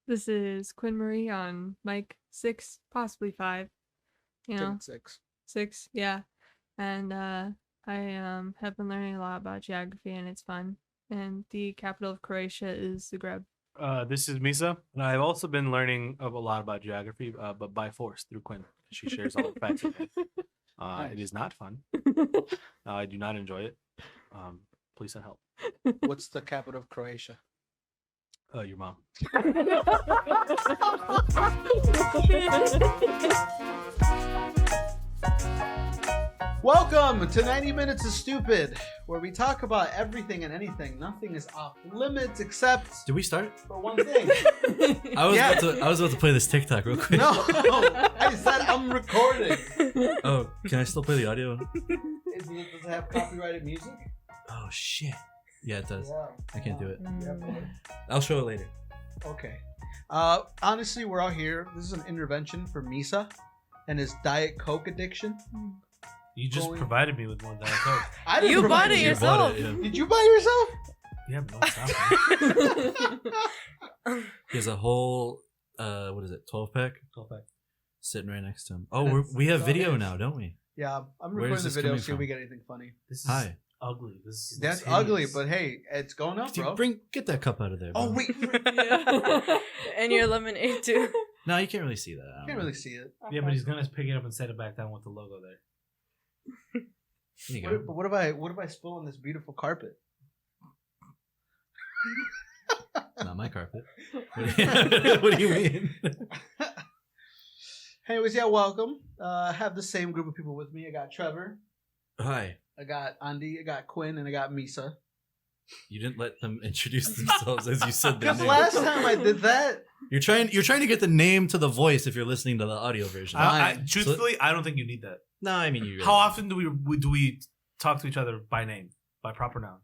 This is Quinn Marie on mic 6, possibly 5. You know, 6, yeah. And I have been learning a lot about geography, and it's fun. And the capital of Croatia is Zagreb. This is Misa, and I've also been learning a lot about geography, but by force through Quinn. She shares all the facts with me. It is not fun. I do not enjoy it. Please send help. What's the capital of Croatia? Your mom. Welcome to 90 Minutes of Stupid, where we talk about everything and anything. Nothing is off limits except Did we start? for one thing. I was about to play this TikTok real quick. No, I said I'm recording. Oh, can I still play the audio? Does it have copyrighted music? Oh shit. Yeah, it does. Yeah. I can't do it. Yeah, boy. I'll show it later. Okay. Honestly, we're out here. This is an intervention for Misa and his Diet Coke addiction. You just provided me with one Diet Coke. I didn't You provide bought it you. yourself. Did you buy yourself? Yeah, but no, stop. He has a whole, what is it, 12-pack? 12-pack. Sitting right next to him. Oh, we have video now, don't we? Yeah, I'm Where recording is the this video. coming See if from? we get anything funny. This is Hi. ugly. This That's is ugly, hideous. but hey, it's going up, bro. Get that cup out of there, bro. Oh wait, And your lemonade too. No, you can't really see that. I I don't can't know. really see it. Yeah, but he's gonna pick it up and set it back down with the logo there. There you go. But what if I spill on this beautiful carpet? Not my carpet. What do you mean? Anyways, yeah, welcome. I have the same group of people with me. I got Trevor, Hi. I got Andy, I got Quinn, and I got Misa. You didn't let them introduce themselves as you said their Because name. last time I did that, You're trying to get the name to the voice if you're listening to the audio version. Truthfully, I don't think you need that. No, I mean you. Really How often do we talk to each other by name, by proper noun?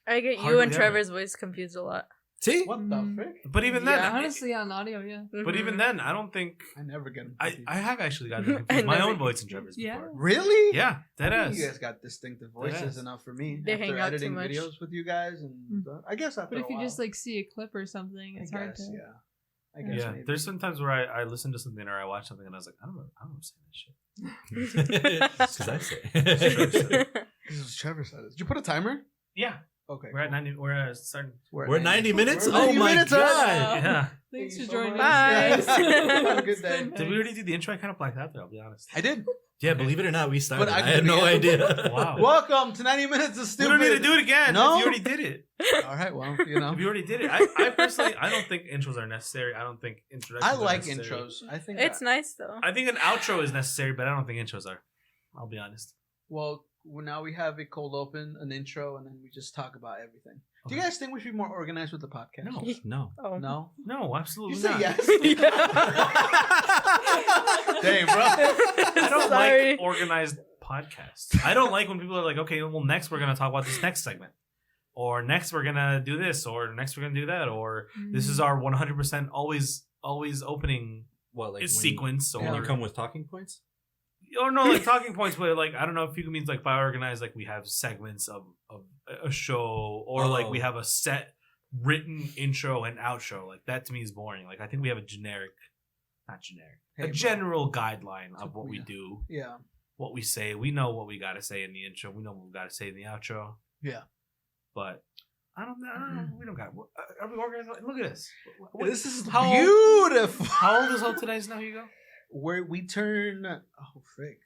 I get Hardly you and ever. Trevor's voice confused a lot. See? what the frick? But even then, Yeah. Honestly, on audio, yeah. but even then, I don't think I never get them. I have actually gotten I confused. My never own get voice and Trevor's Yeah. before. Really? Yeah, that I is. think you guys got distinctive voices Yes. enough for me. They after hang out too editing much. videos with you guys, and I guess after But if a you while, just like see a clip or something, it's hard to. yeah. I guess Yeah, maybe. there's sometimes where I listen to something or I watch something and I was like, I don't know saying this shit. Because I say. This was Trevor said it. Did you put a timer? Yeah, Okay. we're at 90. We're starting. We're at 90 minutes? We're at 90 Oh my minutes, God. Yeah. Thanks Thank for you so joining much. us. Bye. Have a good day. Did we already do the intro? I kind of blacked out there. I'll be honest. I did. Yeah, believe it or not, we started. But I I had no couldn't- idea. Wow. Welcome to 90 Minutes of We Stupid. don't need to do it again. No? If you already did it. All right, well, you know. If you already did it. I personally, I don't think intros are necessary. I don't think introductions I are like necessary. intros. I think It's nice though. I think an outro is necessary, but I don't think intros are. I'll be honest. Well, now we have a cold open, an intro, and then we just talk about everything. Do you Okay. guys think we should be more organized with the podcast? No. No. Oh. No? No, absolutely You say not. yes? Yeah. Dang, bro. I don't Sorry. like organized podcasts. I don't like when people are like, okay, well, next we're going to talk about this next segment. Or next we're going to do this. Or next we're going to do that. Or this is our 100% always opening What, like sequence. When Or you come with talking points? or no, like talking points, but like, I don't know if you means like by organized, like we have segments of a show. Or like Oh. we have a set written intro and outro. Like that to me is boring. Like I think we have a Hey, bro. general guideline of what we Yeah. do. Yeah. What we say. We know what we got to say in the intro. We know what we got to say in the outro. Yeah. But I don't know. We don't got. Are we organized? Look at this. This is how old- beautiful. How old is Hope Today's now, Hugo? Where we turn... Oh, frick.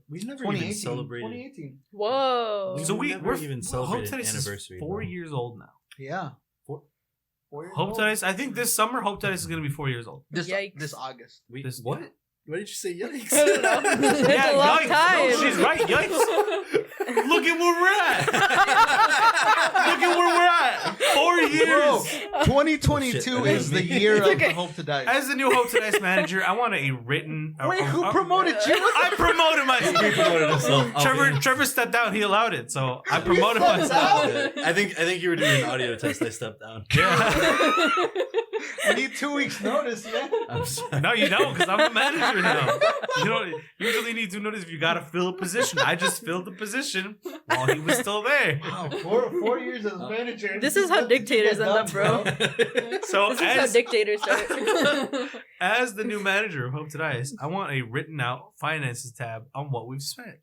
We've never 2018. even celebrated. 2018. Whoa. We So never even Hope celebrated Today's anniversary, is 4 bro. years old now. Yeah. 4 years Hope old? Today's. I think this summer Hope Today's is gonna be 4 years old. This Yikes. August. What? Why did you say yikes? I don't know. It's Yeah, a long yikes. time. No, she's right. Yikes. Look at where we're at. Look at where we're at. 4 years. Bro, 2022 Shit, is the me. year It's of okay. Hope to Die. As the new Hope Today's manager, I want a written. Wait, who promoted you? I promoted myself. He promoted himself. Trevor stepped out. He allowed it, so I You promoted stepped myself. out? I think you were doing an audio test. I stepped down. Yeah. I need 2 weeks notice, man. I'm sorry. No, you don't, because I'm the manager now. You don't usually need to notice if you gotta fill a position. I just filled the position while he was still there. Wow, 4 years as manager. This is how dictators end up, bro. So This is how dictators start. as the new manager of Hope to Dice, I want a written out finances tab on what we've spent.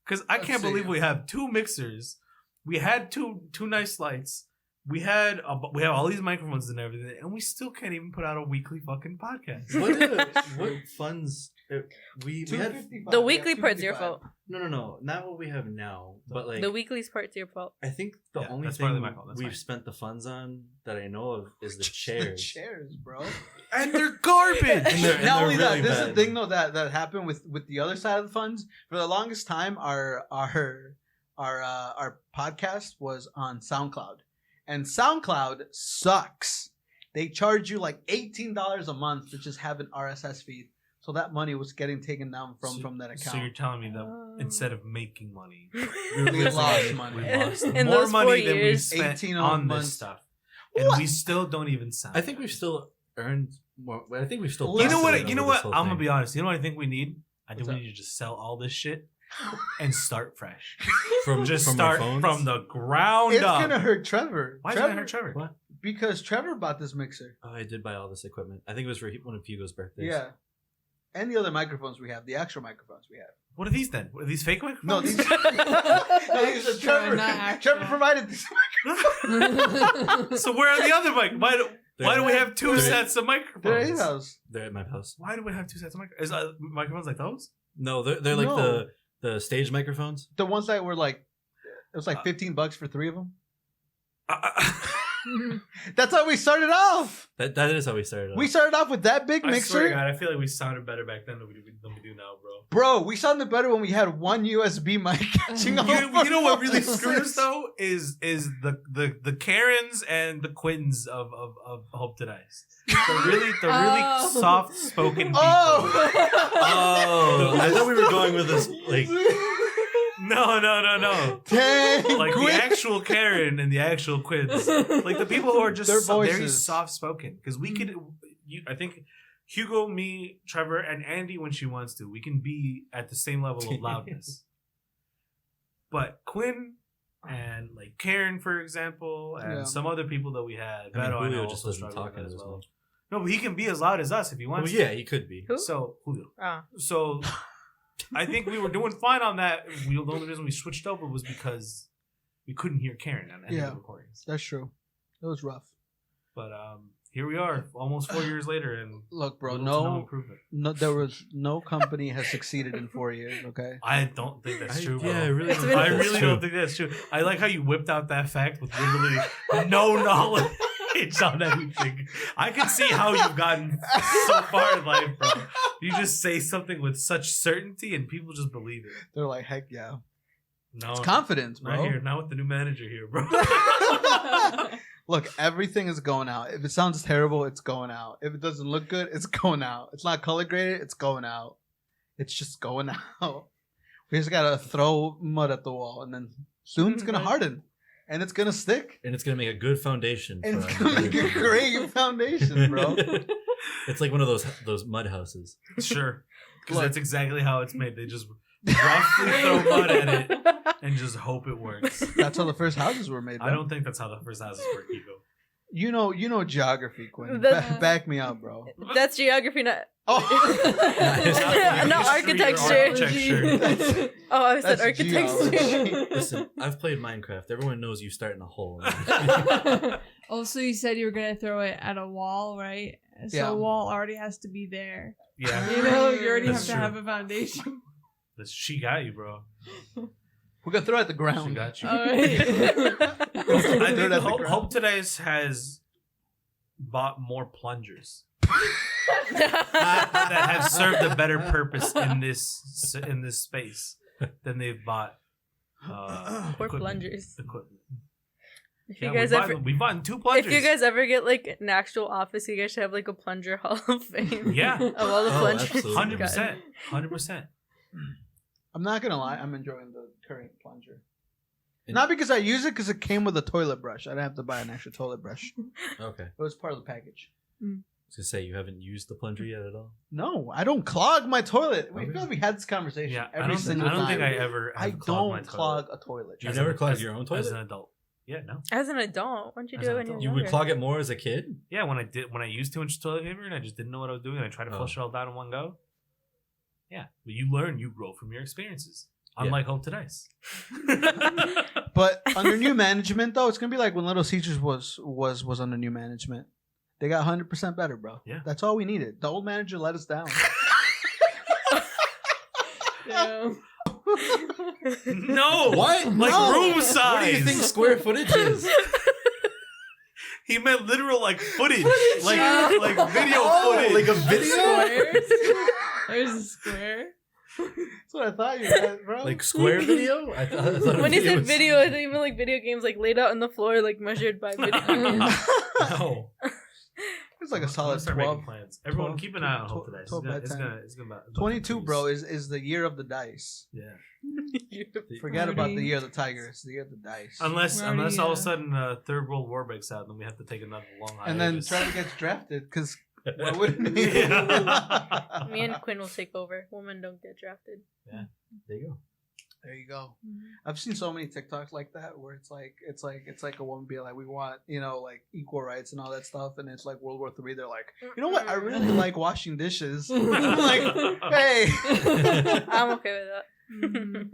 Because I Let's can't see. believe we have 2 mixers. We had two nice lights. We have all these microphones and everything, and we still can't even put out a weekly fucking podcast. What funds? We had 255, The yeah, weekly part's your 255. fault. no, not what we have now, but like The weekly's part's your fault. I think the Yeah, only that's partly thing my fault, that's we've fine. spent the funds on that I know of is the The chairs. chairs, bro. And they're garbage. And they're Not only that, really this is the bad. thing though that happened with the other side of the funds. For the longest time, our podcast was on SoundCloud, and SoundCloud sucks. They charge you like $18 a month to just have an RSS feed. So that money was getting taken down from that So you're account. telling me that instead of making money, We lost money. We lost In more those 4 money than we years. spent 18 on months. this stuff, and What? we still don't even sound. I think we've still earned more. I think we've still. You know what- profited You know over what? this whole I'm gonna thing. be honest. You know what I think we need? I think What's we need to just sell all this shit and start fresh. from Just from start our phones? from the ground It's up. gonna hurt Trevor. Why is it gonna hurt Trevor? What? Because Trevor bought this mixer. Oh, I did buy all this equipment. I think it was for one of Hugo's birthdays. Yeah. And the other microphones we have, the actual microphones we have. What are these then? What are these fake microphones? No, these. No, these are Extra, Trevor. not actual. Trevor provided these. So where are the other mic? Why do we have 2 They're- sets of They're microphones? at his house. They're at my house. Why do we have 2 sets of microphones? Is microphones like those? No, they're like No. the stage microphones. The ones that were like, it was like $15 for 3 of them. That's how we started off. That is how we started. Off. We started off with that big I swear to mixer. God, I feel like we sounded better back then than we do now, bro. Bro, we sounded better when we had one USB mic catching all You know what really four screwed us voices. though is the Karens and the Quins of Hope to Dice. The really Oh. soft spoken people. Oh! Oh, I thought we were going with this. Like, No. Dang, Like the quit. actual Karen and the actual Quins. Like the people who are just Their very voices. soft spoken. Because we could, I think Hugo, me, Trevor, and Andy, when she wants to, we can be at the same level of loudness. But Quinn and like Karen, for example, and Yeah. some other people that we had, I mean, Beto, I Julio know, just also doesn't struggled talk with that as well. No, but he can be as loud as us if he well, wants. yeah, he could be. Who? So Julio. Ah. So I think we were doing fine on that. The only reason we switched over was because we couldn't hear Karen on any of Yeah. the recordings. That's true. It was rough. But here we are, almost 4 years later, and Look, bro, little to no no, improvement. there was no company has succeeded in 4 years. Okay. I don't think that's true, bro. Yeah, I really. It's don't been- think I that's really true. don't think that's true. I like how you whipped out that fact with literally no knowledge on anything. I can see how you've gotten so far in life, bro. You just say something with such certainty, and people just believe it. They're like, heck yeah. No, It's confidence, not bro. here. Not with the new manager here, bro. Look, everything is going out. If it sounds terrible, it's going out. If it doesn't look good, it's going out. It's not color graded, it's going out. It's just going out. We just gotta throw mud at the wall, and then soon it's gonna harden, and it's gonna stick, And it's gonna make a good foundation. and for it's our- gonna make a great foundation, bro. It's like one of those mud houses. Sure, because Look. that's exactly how it's made. They just roughly throw mud at it and just hope it works. That's how the first houses were made. Bro. I don't think that's how the first houses work, Hugo. You know geography, Quinn. That's- Back me up, bro. That's geography, not Oh, not architecture. Architecture. Oh, I said That's architecture. geology. Listen, I've played Minecraft. Everyone knows you start in a hole. Also, you said you were gonna throw it at a wall, right? So Yeah. a wall already has to be there. Yeah, You know, you already That's have to true. have a foundation. she got you, bro. we're gonna throw it at the She ground. got you. Alright. I Throw it think at the Hope ground. Today's has bought more plungers that have served a better purpose in this space than they've bought. Poor equipment. plungers. Equipment. If Yeah, you guys ever, we've bought 2 plungers. if you guys ever get like an actual office, you guys should have like a plunger hall of fame. Yeah. of all the Oh, plungers. absolutely. you've gotten. 100%. I'm not gonna lie, I'm enjoying the current plunger. Not because I use it, because it came with a toilet brush. I didn't have to buy an extra toilet brush. Okay. It was part of the package. I was gonna say you haven't used the plunger yet at all. No, I don't clog my toilet. Okay. We feel like we had this conversation Yeah, every single time. I don't think I ever. I have clogged my don't toilet. clog a toilet. You never clogged your own as toilet? an adult. Yeah, no. As an adult, why don't you As do an it when adult. you're You would younger? clog it more as a kid? Yeah, when I used too much toilet paper and I just didn't know what I was doing and I tried to flush it all down in one go. Yeah, but you learn, you grow from your experiences. Unlike Hope to Dice. But under new management, though, it's gonna be like when Little Caesars was under new management. They got 100% better, bro. Yeah. That's all we needed. The old manager let us down. Damn. No! What? Like No. room size! What do you think square footage is? He meant literal like footage. Like Yeah. like video Oh, footage. like a video? Squares? There's a square. That's what I thought you meant, bro. Like square video? I thought When he said was- video, I think even like video games like laid out on the floor, like measured by video. No. It's like a I'm solid gonna start making 12. plans. Everyone 12, keep an eye on Hope to Dice. 12 by 10. It's gonna 22, bro, is the year of the dice. Yeah. Forget about the Already- year of the tiger. It's the year of the dice. Unless We're already, all of a sudden Third World War breaks out, then we have to take another long hiatus. And then Trevor gets drafted because why wouldn't he? Yeah. Me and Quinn will take over. Women don't get drafted. There you go. There you go. I've seen so many TikToks like that where it's like a woman being like, we want, like equal rights and all that stuff, and it's like World War III. They're like, you know what? I really like washing dishes. I'm like, hey. I'm okay with that. Mhm.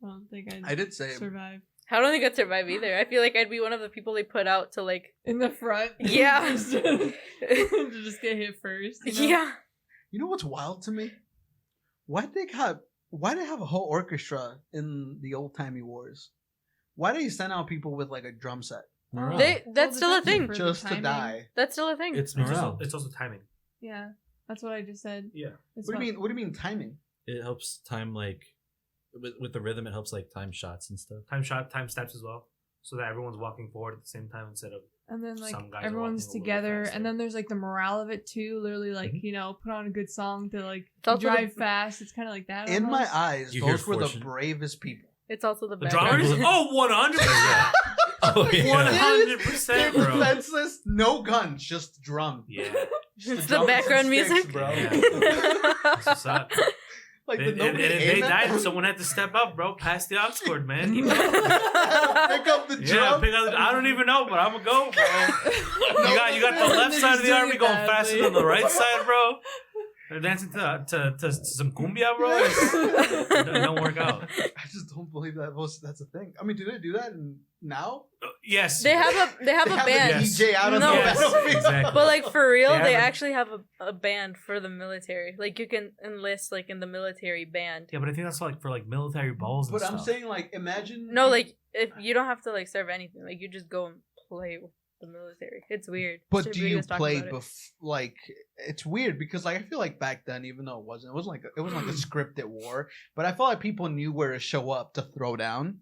I don't think I'd I did say survive. I don't think I'd survive either. I feel like I'd be one of the people they put out to like, In the front. Yeah. Just to just get hit first. You know? yeah. You know what's wild to me? Why they have a whole orchestra in the old timey wars? Why do you send out people with like a drum set Morale. That's still a thing. For the just to timing. die? That's still a thing. It's It's morale. also, it's also timing. Yeah. That's what I just said. Yeah. It's What do you fun. mean? What do you mean timing? It helps time like with the rhythm. It helps like time shots and stuff. Time steps as well. So that everyone's walking forward at the same time instead of And then like Some guys are everyone's walking a little bit together, faster. and then there's like the morale of it too. Literally, like Mhm. put on a good song to like It's also drive the- fast. It's kind of like that. In my almost. eyes, You hear those were the fortune. bravest people. It's also the the background. drummers. Oh, 100%. Oh yeah. 100%, They're bro. defenseless, no guns, just drum. Yeah. It's drums the background and sticks, music. bro. That's what's up. Like And, the and if they died, someone had to step up, bro. Pass the aux cord, man. pick up the Yeah, drum. pick up I don't even know, but I'm gonna go, bro. You got the left They're side of just the doing army it going badly. faster than the right side, bro. They're dancing to some cumbia, bro. It don't work out. I just don't believe that's a thing. I mean, do they do that now? Yes. They have a They band. the Yes. DJ out on No. the Yes, battlefield. exactly. But like for real, They they have a- actually have a band for the military. Like you can enlist like in the military band. Yeah, but I think that's like for like military balls and But I'm stuff. saying, like, imagine. No, like if you don't have to like serve anything, like you just go and play with the military. It's weird. But Shit, do we you just talked play about it. like it's weird because like I feel like back then, even though it wasn't like a scripted war, but I felt like people knew where to show up to throw down,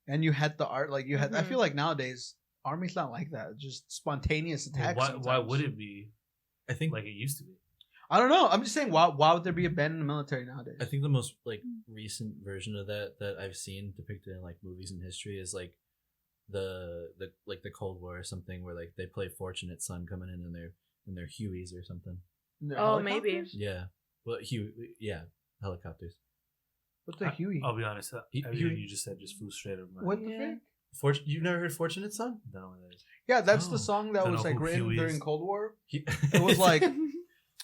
and you had the art like you had. I Mhm. feel like nowadays army's not like that. It's just spontaneous Well, attacks. why sometimes. would it be I think like it used to be? I don't know. I'm just saying, why would there be a band in the military nowadays? I think the most like recent version of that I've seen depicted in like movies and history is like the Cold War or something where like they play Fortunate Son coming in their Hueys or something. They're Oh, maybe. helicopters? Yeah. Well, helicopters. What's a Huey? I'll be honest. You- Everything you just said just flew straight over my What head. the Yeah. frick? You've never heard Fortunate Son? I don't know what that is. Yeah, that's Oh. the song that Don't was know like who written Huey during is. Cold War. It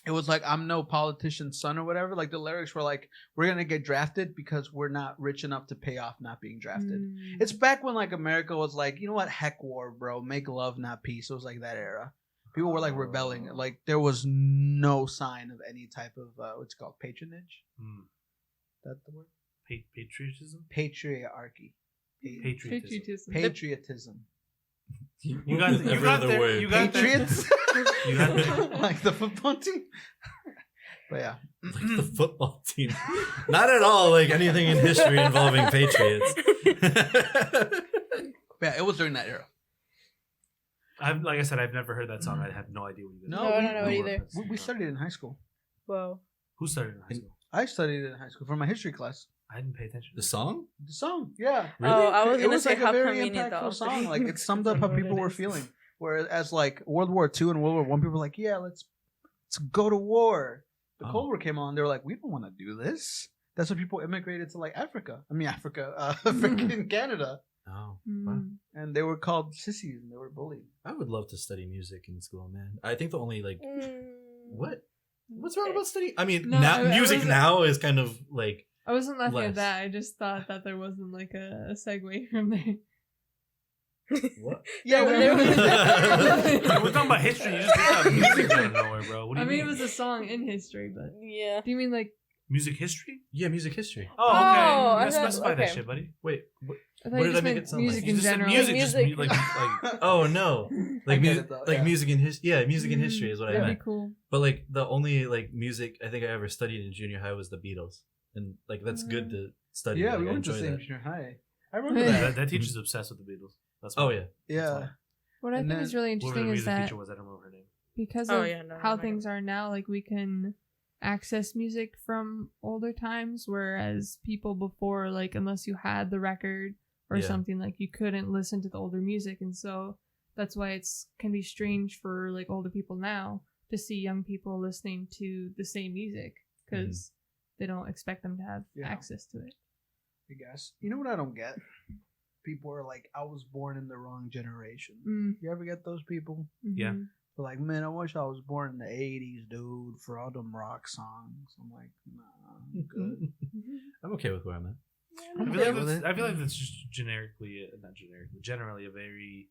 It was like I'm no politician's son or whatever. Like the lyrics were like, we're gonna get drafted because we're not rich enough to pay off not being drafted. Mm. It's back when like America was like, you know what, heck war, bro, make love not peace. It was like that era. People were like rebelling. Like there was no sign of any type of what's it called patronage. Hmm. That the word? Patriotism. Patriarchy. Patriotism. Patriotism. You got Every there. word. You got there. Patriots. You got there. Like the football team. But yeah. like the football team. Not at all like anything in history involving Patriots. Yeah, it was during that era. Like I said, I've never heard that song. I have no idea what you guys. No, I don't know either. We studied it in high school. Whoa. Who started in high school? I studied it in high school for my history class. I didn't pay attention. The song? The song, yeah. Really? Oh, I was It gonna was say like a how very convenient impactful though. song. Like it summed up how I don't know people what were it is. feeling. Whereas like World War II and World War One, people were like, yeah, let's go to war. The Oh. Cold War came on, they were like, we don't want to do this. That's why people immigrated to like Africa. Freaking Canada. Oh, wow. Mm. And they were called sissies and they were bullied. I would love to study music in school, man. I think the only like Mm. what? What's wrong about studying? I mean, No, now I music wasn't- now is kind of like I wasn't laughing Less. at that. I just thought that there wasn't like a segue from there. what? Yeah, There was- We're talking about history. You just picked up music out of nowhere, bro. What do I you mean, mean? it was a song in history, but Yeah. do you mean like? Music history? Yeah, music history. Oh, okay. Oh, You I gotta thought- specify that okay. shit, buddy. Wait, what? I thought What you did just I make meant it sound like? music You in just said general. music, Music. just like Oh no, like get music, it, though, like yeah. music in history. Yeah, music in history is what I That'd meant. be cool. But like the only like music I think I ever studied in junior high was the Beatles, and like that's good to study. Yeah, like, we I went to enjoy the same that. junior high. I remember Yeah. that. that teacher's obsessed with the Beatles. That's Oh why. yeah, Yeah. What I And think is then- really Whoever the interesting is music that teacher was, I don't remember her name. because Oh, of yeah, no, how no, things are now, like we can access music from older times, whereas people before, like unless you had the record or Yeah. something, like you couldn't listen to the older music, and so that's why it's can be strange for like older people now to see young people listening to the same music because they don't expect them to have Yeah. access to it. I guess. You know what I don't get? People are like, I was born in the wrong generation. Mm, You ever get those people? Yeah. mhm. They're like, man, I wish I was born in the 80s, dude, for all them rock songs. I'm like, nah, I'm good. I'm okay with where I'm at. I feel, okay like with that's, it. I feel like that's just generically, not generically, generally a very,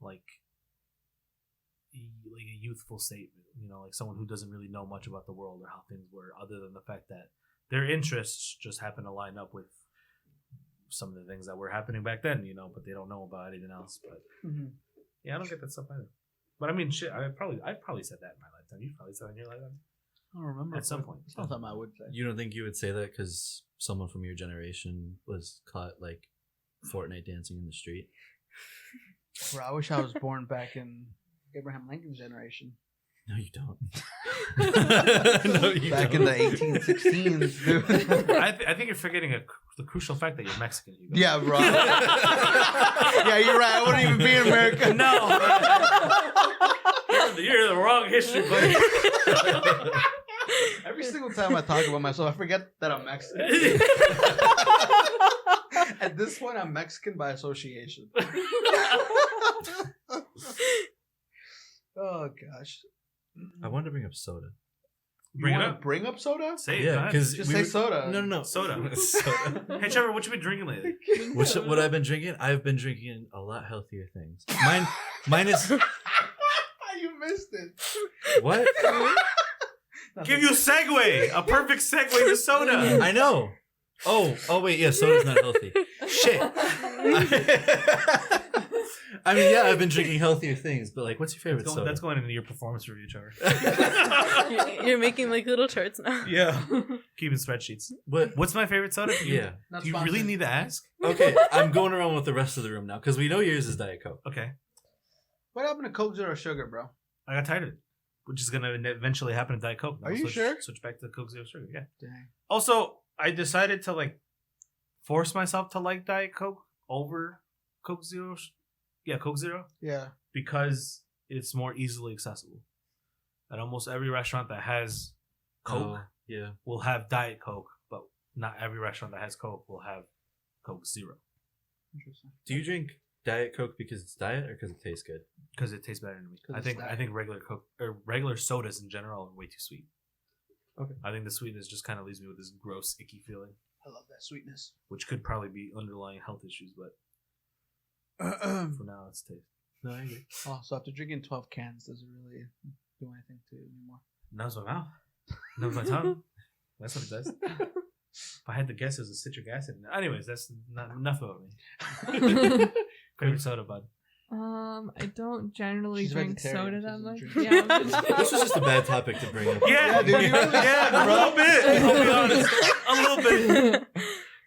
like, like a youthful statement. You know, like someone who doesn't really know much about the world or how things were, other than the fact that their interests just happen to line up with some of the things that were happening back then. You know, but they don't know about anything else. But Mhm. yeah, I don't get that stuff either. But I mean, shit, I've probably said that in my lifetime. You've probably said that in your lifetime. I don't remember. At some but point. Something I would say. You don't think you would say that because someone from your generation was caught like Fortnite dancing in the street? Bro, I wish I was born back in Abraham Lincoln's generation. No, you don't. Back no, you in don't. the 1816s, dude. I think you're forgetting the crucial fact that you're Mexican. Hugo. Yeah, bro. Yeah, you're right. I wouldn't even be in America. No. You're the wrong history, buddy. Every single time I talk about myself, I forget that I'm Mexican. At this point, I'm Mexican by association. Oh gosh. I wanted to bring up soda. Bring it wanna up. Bring up soda? Say it. Yeah, go ahead. because Just say soda. No, Soda. soda. Hey Trevor, what you been drinking lately? What I've been drinking? I've been drinking a lot healthier things. Mine is You missed it. what? Give you a segue, a perfect segue to soda. I know. Oh wait, yeah, soda's not healthy. Shit. I mean, yeah, I've been drinking healthier things, but like, what's your favorite soda? That's going into your performance review, Trevor. You're making like little charts now. Yeah, keeping spreadsheets. What? What's my favorite soda? Yeah. Not Do you sponsored. really need to ask? Okay, I'm going around with the rest of the room now because we know yours is Diet Coke. Okay, What happened to Coke Zero Sugar, bro? I got tired of it, which is gonna eventually happen to Diet Coke. Are I'll you sure? Switch back to Coke Zero Sugar. Yeah. Dang. Also, I decided to like force myself to like Diet Coke over Coke Zero. Yeah, Coke Zero. Yeah. Because it's more easily accessible. At almost every restaurant that has Coke Oh, yeah. will have Diet Coke, but not every restaurant that has Coke will have Coke Zero Interesting. Do you drink Diet Coke because it's diet or because it tastes good? because it tastes better to me. 'Cause I it's think diet. regular Coke or regular sodas in general are way too sweet. Okay. I think the sweetness just kind of leaves me with this gross, icky feeling, I love that sweetness. which could probably be underlying health issues, but for now it's taste. No, I agree. Oh, so after drinking 12 cans, does it really do anything to you anymore? Numbs my mouth, numbs my tongue. That's what it does. If I had to guess, it was a citric acid. Anyways, that's not enough about me. Favorite soda, bud. I don't generally She's drink vegetarian, soda she that much. doesn't Yeah, drink. I'm just- This was just a bad topic to bring up. Yeah, dude, you really- yeah, a little bit. I'll be honest, a little bit.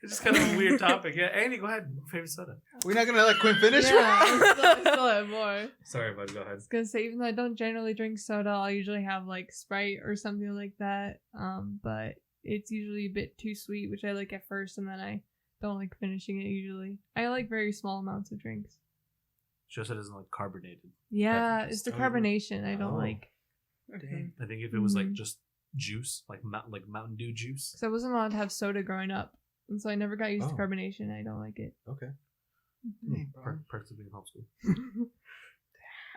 It's just kind of a weird topic. Yeah, Andy, go ahead. Favorite soda? We're not gonna let Quinn finish. Yeah, I still have more. I Sorry, bud. Go ahead. was gonna say, even though I don't generally drink soda, I'll usually have like Sprite or something like that. But it's usually a bit too sweet, which I like at first, and then I don't like finishing it usually. I like very small amounts of drinks. She also doesn't like carbonated. Yeah, it's the Oh. carbonation I don't Oh. like. Dang. I think if it was like Mhm. just juice, like Mountain Dew juice. Because I wasn't allowed to have soda growing up, and so I never got used to Oh. carbonation. I don't like it. Okay. Dang, bro. Perks of being in homeschool.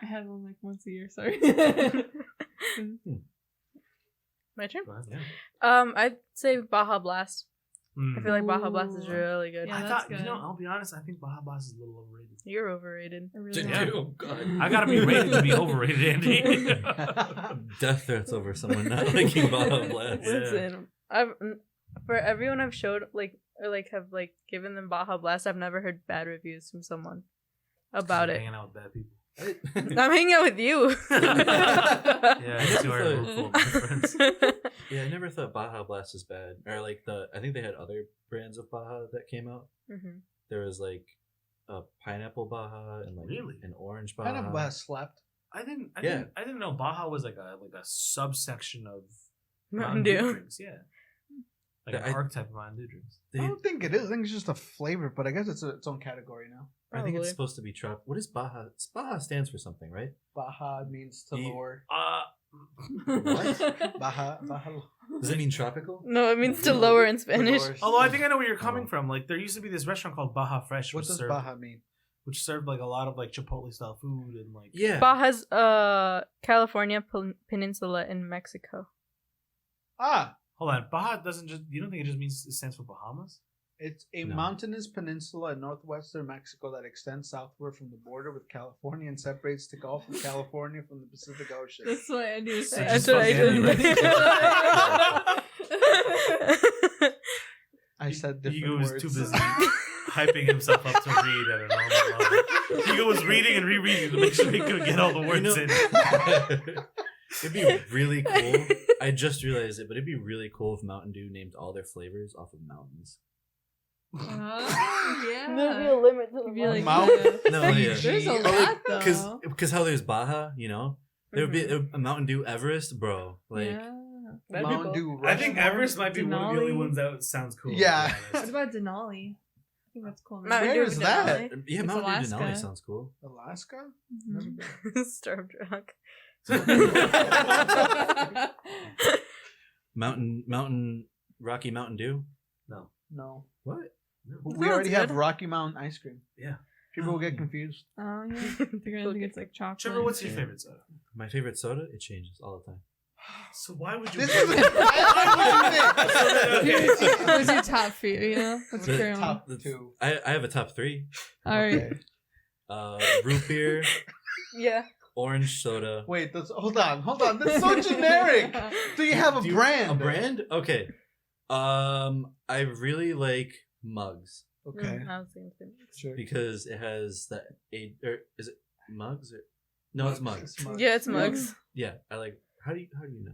I had one like once a year. Sorry. My turn. Go ahead. Yeah. I'd say Baja Blast. I feel like Baja Blast is Ooh. really good. Yeah, I that's thought, good. you know, I'll be honest, I think Baja Blast is a little overrated. You're overrated. I really Yeah. don't. Oh God. I gotta be rated to be overrated, Andy. Death threats over someone not liking Baja Blast. Yeah. Listen, for everyone I've showed have given them Baja Blast, I've never heard bad reviews from someone about it. Hanging out with bad people. I'm hanging out with you. Yeah, it's too hard to thought- root for my friends. Yeah, I never thought Baja Blast was bad. Or like I think they had other brands of Baja that came out. Mhm. There was like a pineapple Baja and like Really? an orange Baja. Pineapple Blast slapped. I didn't Yeah. know Baja was like a subsection of Mountain Dew. drinks. Yeah. Like Yeah, an archetype of Mountain Dew drinks. They- I don't think it is. I think it's just a flavor, but I guess it's its own category now. I think it's Probably. supposed to be trop. What is Baja? Baja stands for something, right? Baja means to Ye- lower. What? Baja. Does it mean tropical? No, it means to lower in Spanish. Lower. Although I think I know where you're coming Oh. from. Like there used to be this restaurant called Baja Fresh, What does served, Baja mean? which served like a lot of like Chipotle style food and like Yeah. Baja's California Peninsula in Mexico. Ah, Hold on, Baja doesn't just. You don't think it just means it stands for Bahamas? it's a No. mountainous peninsula in northwestern Mexico that extends southward from the border with California and separates the Gulf of California from the Pacific Ocean. That's what Andy was saying. That's just what I fucking did. I said different Ego was words. too busy hyping himself up to read at a normal level. Ego was reading and rereading to make sure he could get all the words in. It'd be really cool. I just realized it, but it'd be really cool if Mountain Dew named all their flavors off of mountains. Yeah. There'd be a limit to It'd be the like, Mount- yeah. No, yeah. There's a But, lot though. Because how there's Baja, you know, there would be a Mountain Dew Everest, bro. Like, Yeah. That'd be Mountain cool. Dew I think Rushmore. Everest might be one of the only Denali. ones that sounds cool. Yeah. to be What honest. about Denali? I think that's cool. Mountain Where Dew is that? Denali. yeah, It's Mountain Dew Denali Alaska. sounds cool. Alaska? Mhm. Starved drunk. Rocky Mountain Dew. No. No. What? No. We Sounds already have good. Rocky Mountain ice cream. Yeah. People will get confused. Oh yeah. They're gonna think it's like chocolate. Trevor, what's and your shit. favorite soda? My favorite soda? It changes all the time. So why would you? This pick- is What's your top few? You know, let's The clear 'em. top That's- two. I have a top three. All right. Okay. Root beer, Yeah. orange soda. Wait, hold on. That's so generic. Do you have a Do you- brand? A brand? Okay. I really like mugs Okay. I was thinking the same. Sure. because it has the or is it mugs or no? It's mugs. Yeah, it's mugs. Yeah, I like. How do you know?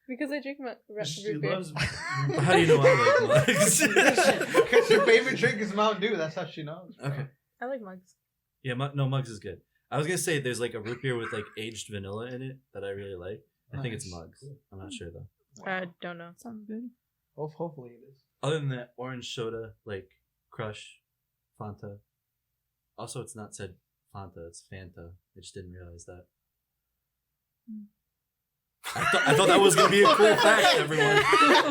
Because I drink She root beer. loves. How do you know I like mugs? Because your favorite drink is Mountain Dew. That's how she knows. bro. Okay. I like mugs. Yeah, no, mugs is good. I was gonna say there's like a root beer with like aged vanilla in it that I really like. I think it's Nice. mugs. I'm not sure though. I don't know. Sounds good. Hopefully it is. Other than that, orange soda, like Crush, Fanta. Also, it's not said Fanta, it's Fanta. I just didn't realize that. I thought that was gonna be a cool fact, everyone.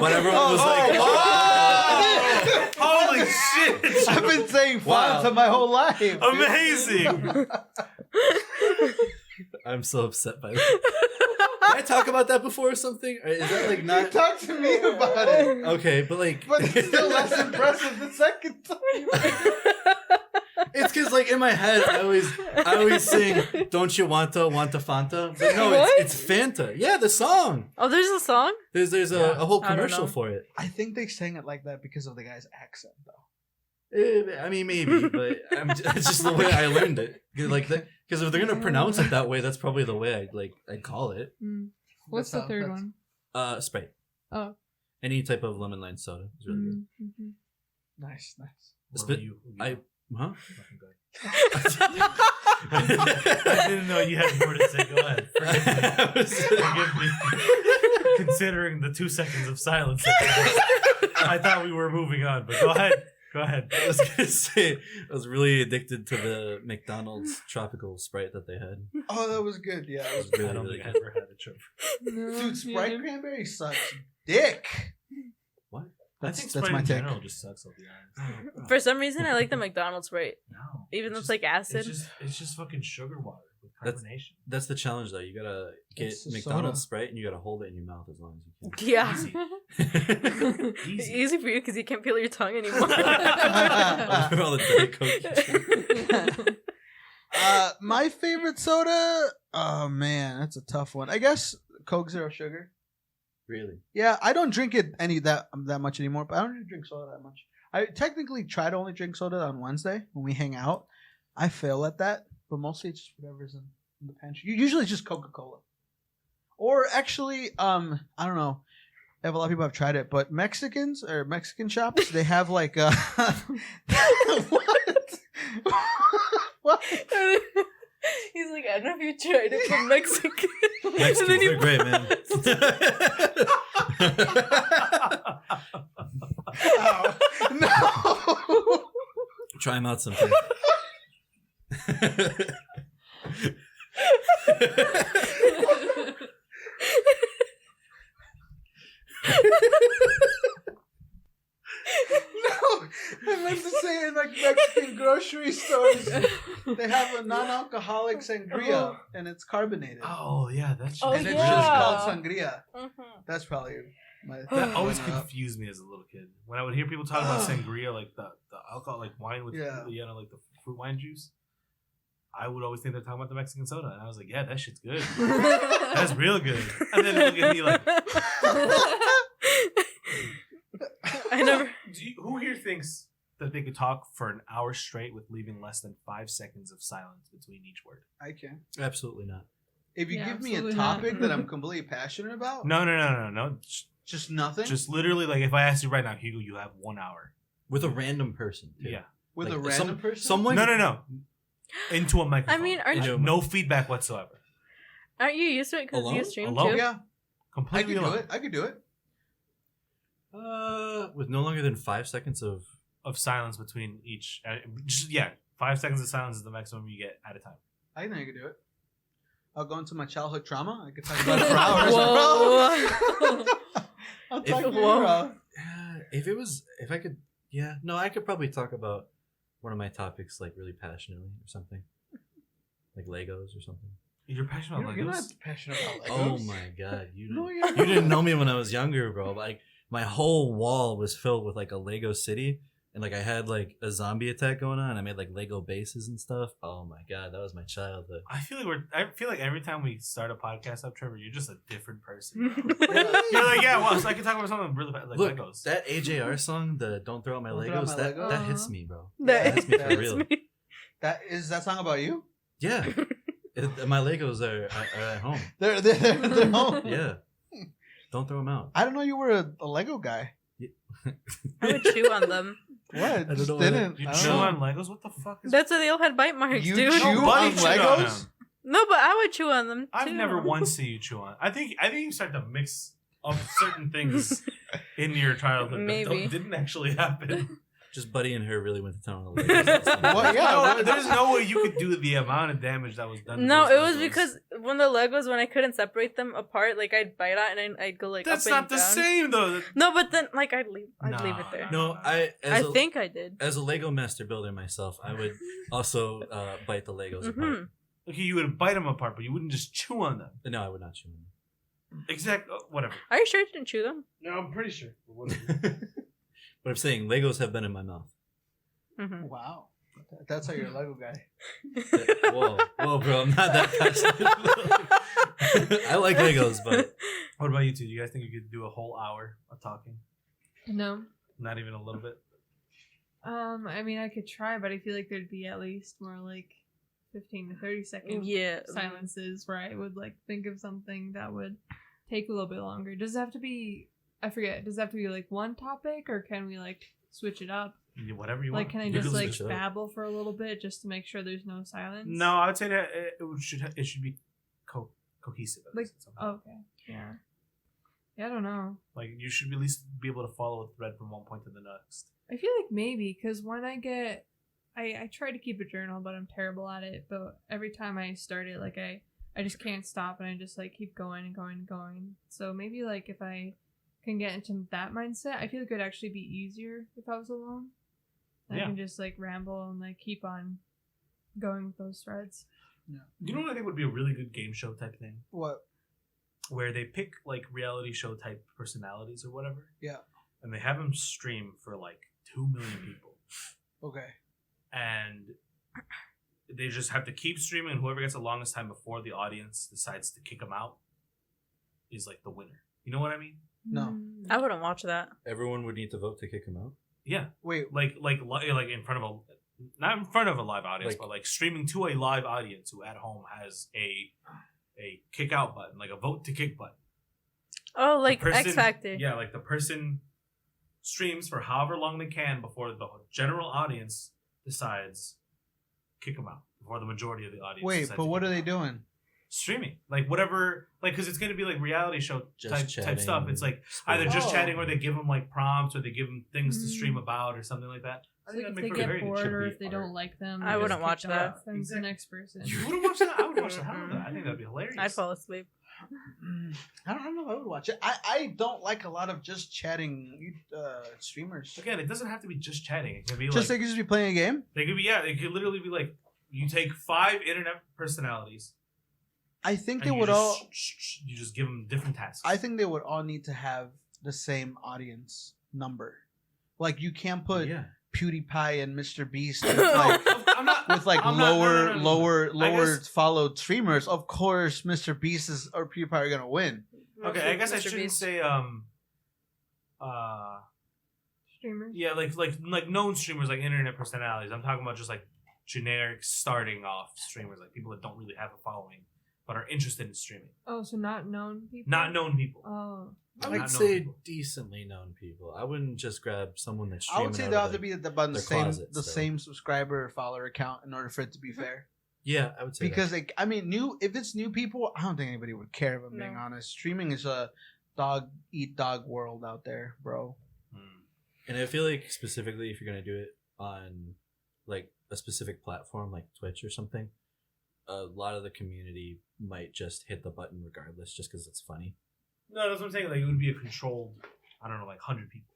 But everyone was like, oh, holy shit! I've been saying Wow. Fanta my whole life. dude. Amazing. I'm so upset by that. Did I talk about that before or something? Or is that like You not talk to me about it. okay? But like, But it's still less impressive the second time. it's because like in my head, I always sing "Don't you want to Fanta?" But no, What? it's Fanta. Yeah, the song. Oh, there's a song? There's Yeah. a whole I don't commercial know. for it. I think they sang it like that because of the guy's accent, though. I mean, maybe, but it's just the way I learned it. Like that, because if they're gonna pronounce it that way, that's probably the way I'd call it. Mm. What's the That's how- third that's- one? Sprite. Oh. Any type of lemon lime soda is really good. Mhm. Nice. What Spit- were you? I huh? I didn't know you had more to say. Go ahead. Forgive me. Forgive me. considering the 2 seconds of silence. I thought we were moving on, but go ahead. Go ahead. I was gonna say I was really addicted to the McDonald's tropical Sprite that they had. Oh, that was good. Yeah, it was Really, I don't really think I good. ever had a Trevor. No, Dude, Sprite yeah. cranberry sucks dick. What? I think That's Sprite my in take. general just sucks. I'll be honest. For some reason, I like the McDonald's Sprite, No, even though it's just- like acid. It's just fucking sugar water with That's- carbonation. That's the challenge, though. You gotta get It's a McDonald's soda. Sprite and you gotta hold it in your mouth as long as you can. Yeah. Easy. Easy for you because you can't feel your tongue anymore. All the Diet Coke. My favorite soda. Oh man, that's a tough one. I guess Coke Zero Sugar. Really? Yeah, I don't drink it that much anymore. But I don't really drink soda that much. I technically try to only drink soda on Wednesday when we hang out. I fail at that, but mostly it's just whatever's in the pantry. Usually it's just Coca-Cola. Or actually, I don't know. I have a lot of people have tried it, but Mexican shops, they have like what? What? He's like, I don't know if you tried it, but Mexican. Mexicans, And then they're great, man. Oh, no. Try them out sometime. No, I meant to say in like Mexican grocery stores, they have a non-alcoholic sangria and it's carbonated. Oh yeah, that's. Oh, and it's yeah. just called sangria. Mhm. That's probably my. That always runner-up. confused me as a little kid. When I would hear people talk about sangria, like the alcohol, like wine with Yeah. like the fruit wine juice, I would always think they're talking about the Mexican soda, and I was like, yeah, that shit's good. That's real good. And then they look at me like, I never. who here thinks that they could talk for an hour straight with leaving less than 5 seconds of silence between each word? I can. Absolutely not. If you Yeah, give me a absolutely not. topic that I'm completely passionate about, No. just nothing. Just literally, like, if I asked you right now, Hugo, you have 1 hour. With a random person, too. Yeah. with like, a random person. Someone. No. Into a microphone. I mean, aren't you- no feedback whatsoever. Aren't you used to it because Alone? you stream Alone? too? Yeah, I Completely could do alone. it. I could do it. With no longer than 5 seconds of. Of silence between each. 5 seconds of silence is the maximum you get at a time. I think I could do it. I'll go into my childhood trauma. I could talk about it for hours. Whoa. I'll If- talk to you, Whoa. bro. If I could, yeah, no, I could probably talk about one of my topics like really passionately or something, like Legos or something. You're passionate about You're not Legos? passionate about Oh Legos. my god, you No, didn't, you're you didn't know me when I was younger, bro. Like my whole wall was filled with like a Lego city, and like I had like a zombie attack going on. I made like Lego bases and stuff. Oh my god, that was my childhood. I feel like every time we start a podcast up, Trevor, you're just a different person. Yeah. You're like, yeah, well, so I can talk about something really bad, like Look, Legos. that AJR song, the "Don't Throw Out My Don't Throw Out Legos," My that Legos? hits me, bro. That hits me for hits real. me. That is that song about you? Yeah, my Legos are at home. They're home. Yeah, don't throw them out. I don't know you were a Lego guy. I would chew on them. What? I don't Just know why didn't. You I don't chew know. on Legos? What the fuck is That's why they all had bite marks, You dude. chew on Nobody chewed on Legos? them. No, but I would chew on them too. I've never once seen you chew on. I think you start to mix up certain things in your childhood Maybe. that didn't actually happen. Just Buddy and her really went to town on the Legos. That's the- Well, yeah, No, what- there's no way you could do the amount of damage that was done. to No, those it was Legos. because when the Legos, when I couldn't separate them apart, like I'd bite on it and I'd go like that's up not and the down. same though. No, but then like I'd leave it Nah. there. No, I I think I did. as a Lego master builder myself, I would also bite the Legos apart. Mhm. Okay, you would bite them apart, but you wouldn't just chew on them. No, I would not chew them. Whatever. Are you sure you didn't chew them? No, I'm pretty sure. But I'm saying Legos have been in my mouth. Mm-hmm. Wow. That's how you're a Lego guy. Whoa, bro! I'm not that passionate. I like Legos, but What about you two? Do you guys think you could do a whole hour of talking? No. Not even a little bit. I mean, I could try, but I feel like there'd be at least more like 15 to 30 second Yeah. silences where I would like think of something that would take a little bit longer. Does it have to be? I forget. Does it have to be like one topic, or can we like switch it up? Yeah, whatever you Like, want. can I You just can like switch it up. babble for a little bit just to make sure there's no silence? No, I would say that it should be cohesive. at Like, least somehow. Oh, okay. Yeah. Yeah, I don't know. Like you should at least be able to follow a thread from one point to the next. I feel like maybe because when I try to keep a journal, but I'm terrible at it. But every time I start it, like I just can't stop, and I just like keep going and going and going. So maybe like if I can get into that mindset, I feel like it'd actually be easier if I was alone. I can just like ramble and like keep on going with those threads. Yeah. You know what I think would be a really good game show type thing? What? Where they pick like reality show type personalities or whatever. Yeah. And they have them stream for like 2 million people. Okay. And they just have to keep streaming, and whoever gets the longest time before the audience decides to kick them out is like the winner. You know what I mean? No. I wouldn't watch that. Everyone would need to vote to kick him out. Yeah. Wait. Like in front of not in front of a live audience, but like streaming to a live audience who at home has a kick out button, like a vote to kick button. Oh, like person, X Factor. Yeah, like the person streams for however long they can before the general audience decides kick them out, before the majority of the audience. Wait, but what are they doing? Streaming, like whatever, like because it's going to be like reality show type stuff. It's like either just chatting, or they give them like prompts, or they give them things to stream about, or something like that. I think if that'd they make for get very bored, or good if they don't like them, I wouldn't watch that. Then the next person. You wouldn't watch that? I would watch the hell out of that. I think that'd be hilarious. I'd fall asleep. I don't know if I would watch it. I don't like a lot of just chatting streamers. Again, it doesn't have to be just chatting. It can be Just like they could just be playing a game. they could be it could literally be like you take 5 internet personalities. I think and they you would just, all. You just give them different tasks. I think they would all need to have the same audience number. Like you can't put PewDiePie and Mr. Beast with like, lower followed streamers. Of course, Mr. Beast or PewDiePie are gonna win. Okay, I guess I shouldn't Beast. say Streamers. yeah, like known streamers, like internet personalities. I'm talking about just like generic starting off streamers, like people that don't really have a following but are interested in streaming. Oh, so not known people. Not known people. Oh. I Not would known say people. decently known people. I wouldn't just grab someone that's I streaming. would say out they of, have to like, be the their same closet still. same subscriber or follower account in order for it to be fair. Yeah, I would say Because that. like I mean, if it's new people, I don't think anybody would care. If I'm being No. honest, streaming is a dog eat dog world out there, bro. And I feel like specifically if you're gonna do it on like a specific platform like Twitch or something, a lot of the community might just hit the button regardless, just because it's funny. No, that's what I'm saying. Like it would be a controlled, I don't know, like 100 people.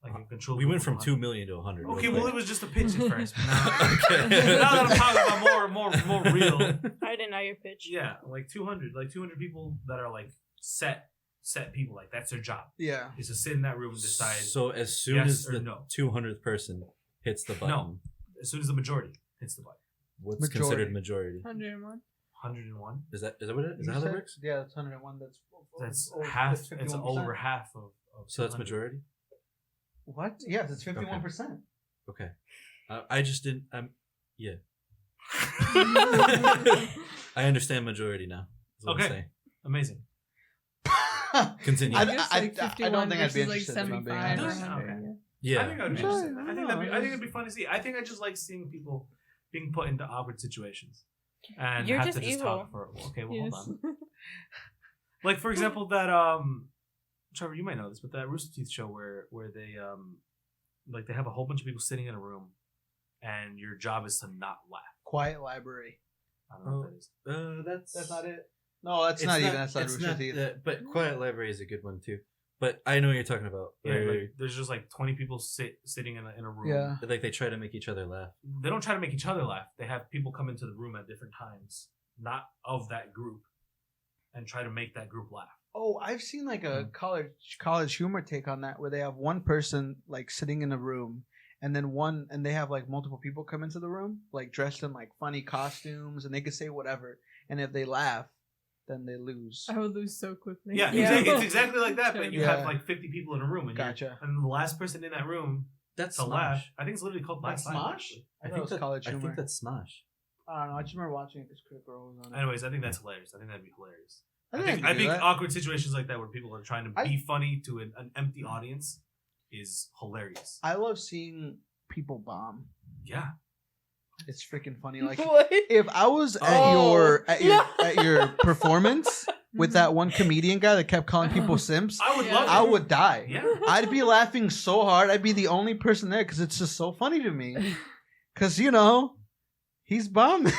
Like a controlled. We went from 100. 2 million to 100. Okay, real well quick. it was just a pitch at first. But now, Okay. now that I'm talking about more real. I didn't know your pitch. Yeah, like 200 people that are like set people. Like that's their job. Yeah. Is to sit in that room and decide. So as soon yes as or the no. 200th person hits the button, No. As soon as the majority hits the button. what's Majority. considered majority? 101. 101. Is that what it is? Is that You how that said- works? Yeah, that's 101. That's over- half. that's It's 51%. over half of. So that's 200. majority. What? Yes, it's 51%. Okay. I just didn't. Yeah. I understand majority now. Is what I'm Okay. saying. Amazing. Continue. I- I guess like I 51 don't think I'd be versus, like interested, if I'm being 75 or honest. 100. Okay. Yeah. Yeah. I think I'd be Sure, interested. I think no, it'd be fun to see. I think I just like seeing people being put into awkward situations and You're have just to just evil. talk for. Okay, well, Yes. hold on. Like for example, that Trevor, you might know this, but that Rooster Teeth show where they like they have a whole bunch of people sitting in a room, and your job is to not laugh. Quiet Library. I don't know what that is. That's not it. No, that's not even. That's not it's Rooster Teeth. But Quiet Library is a good one too. But I know what you're talking about. Yeah, Where, like, there's just like 20 people sitting in a room. Yeah. like they try to make each other laugh. They don't try to make each other laugh. They have people come into the room at different times, not of that group, and try to make that group laugh. Oh, I've seen like a college humor take on that, where they have one person like sitting in a room, and then they have like multiple people come into the room, like dressed in like funny costumes, and they can say whatever, and if they laugh, then they lose. I would lose so quickly. Yeah, Yeah. It's exactly like that. But you Yeah. have like 50 people in a room, and Gotcha. and the last person in that room That's to Smosh. laugh. I think it's literally called That's Last Laugh, Smosh? actually. I thought it was college I humor. think that's Smosh. I don't know. I just remember watching it because Critical Role was on it. Anyways, I think that's hilarious. I think that'd be hilarious. I I think think I could do that. awkward situations like that where people are trying to I- be funny to an empty audience is hilarious. I love seeing people bomb. Yeah. It's freaking funny. Like What? if I was at Oh. your performance with that one comedian guy that kept calling people simps, I would Yeah. love it. I would die. Yeah. I'd be laughing so hard. I'd be the only person there because it's just so funny to me. Because, you know, he's bombing.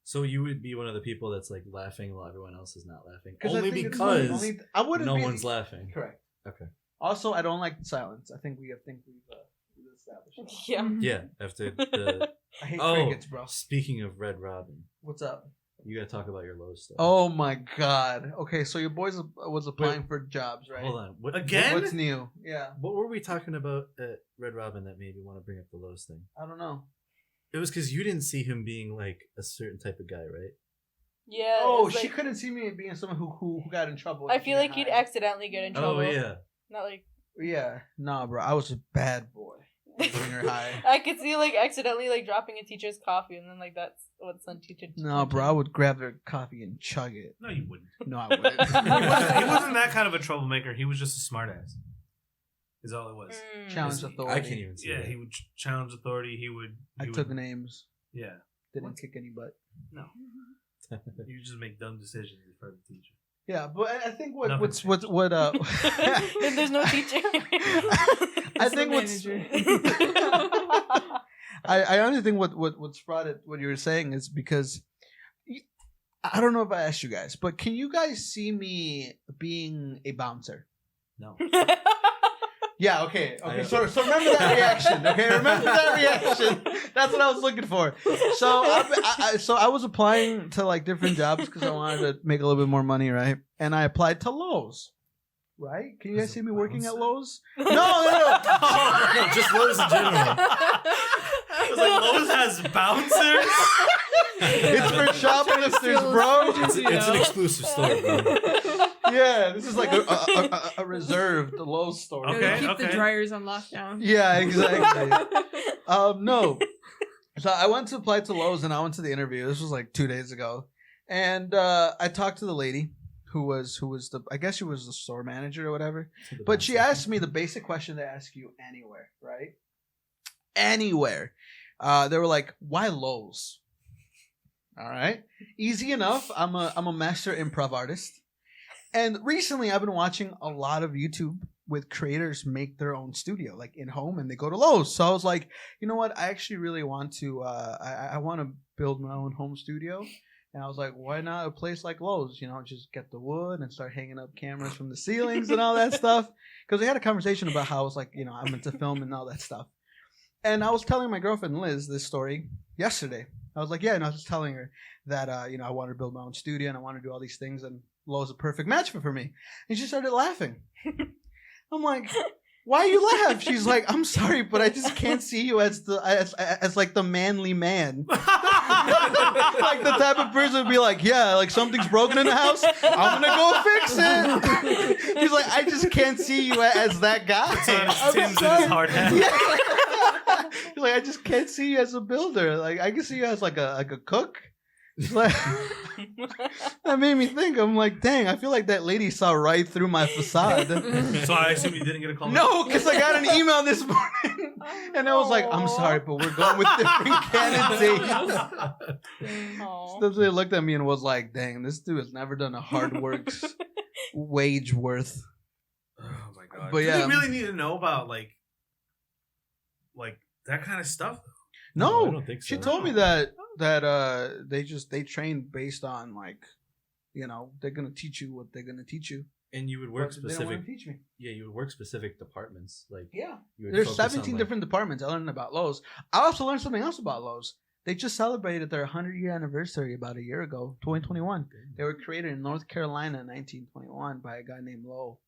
So you would be one of the people that's like laughing while everyone else is not laughing, 'Cause I only think it's because funny. I wouldn't no be- one's laughing. Correct. Okay. Also, I don't like silence. I think we've established that. Yeah. Yeah. After the I hate Oh. crickets, bro. speaking of Red Robin, What's up? you gotta talk about your Lowe's stuff. Oh my god. Okay, so your boys was applying for jobs, right? Hold on. What Again? What's new? Yeah, What were we talking about at Red Robin that made you want to bring up the Lowe's thing? I don't know. It was because you didn't see him being like a certain type of guy, right? Yeah. Oh, it's she like- couldn't see me being someone who got in trouble. I in feel like junior you'd high. accidentally get in trouble. Oh yeah. Not like. Yeah, nah, bro. I was a bad boy in junior high. I could see like accidentally like dropping a teacher's coffee, and then like that's what some teacher. No, bro. I would grab their coffee and chug it. No, you wouldn't. No, I wouldn't. He wasn't that kind of a troublemaker. He was just a smartass. Is all it was. Challenge I authority. can't even see Yeah, that. he would challenge authority. He would. I he took would, names. Yeah. Didn't kick any butt. No. You just make dumb decisions in front of the teacher. Yeah, but I think what Nothing what's changed. what Then there's no teacher. I think what's I honestly think what's brought it what you were saying is because I don't know if I asked you guys, but can you guys see me being a bouncer? No. Yeah, okay. So remember that reaction. Okay, remember that reaction. That's what I was looking for. So I was applying to like different jobs because I wanted to make a little bit more money, right? And I applied to Lowe's. Right? Can you guys see me working at Lowe's? No. No, just Lowe's in general. I was like, Lowe's has bouncers? It's for shoplifters, bro. It's an exclusive store, bro. Yeah, this is like a reserved Lowe's store. Okay. Keep the dryers on lockdown. Yeah, exactly. No. So I went to apply to Lowe's and I went to the interview. This was like 2 days ago. And I talked to the lady who was the, I guess she was the store manager or whatever. But she asked me the basic question they ask you anywhere, right? Anywhere. They were like, why Lowe's? All right. Easy enough. I'm a master improv artist. And recently I've been watching a lot of YouTube with creators make their own studio, like in home, and they go to Lowe's. So I was like, you know what? I actually really want to, I want to build my own home studio. And I was like, why not a place like Lowe's? You know, just get the wood and start hanging up cameras from the ceilings and all that stuff. Because we had a conversation about how I was like, you know, I'm into film and all that stuff. And I was telling my girlfriend Liz this story yesterday. I was like, yeah, and I was just telling her that, you know, I want to build my own studio and I want to do all these things. And Lowe's a perfect match for me. And she started laughing. I'm like, why you laugh? She's like, I'm sorry, but I just can't see you as like the manly man. Like the type of person would be like, yeah, like something's broken in the house. I'm gonna go fix it. He's like, I just can't see you as that guy. Tim's in his hard hat. Yeah. He's like, I just can't see you as a builder. Like I can see you as like a cook. Like, that made me think. I'm like, dang, I feel like that lady saw right through my facade. So I assume you didn't get a call. No, because I got an email this morning, and I was like, I'm sorry, but we're going with different candidates. So they looked at me and was like, dang, this dude has never done a hard work's wage worth. Oh my god. But Do yeah. you really need to know about like that kind of stuff? No, I don't think so. she told me that they train based on like, you know, they're gonna teach you what they're gonna teach you. And you would work But they don't want specific. to teach me. Yeah, you would work specific departments. Like Yeah. you would There's focus on, 17 like- different departments. I learned about Lowe's. I also learned something else about Lowe's. They just celebrated their 100-year anniversary about a year ago, 2021. They were created in North Carolina in 1921 by a guy named Lowe.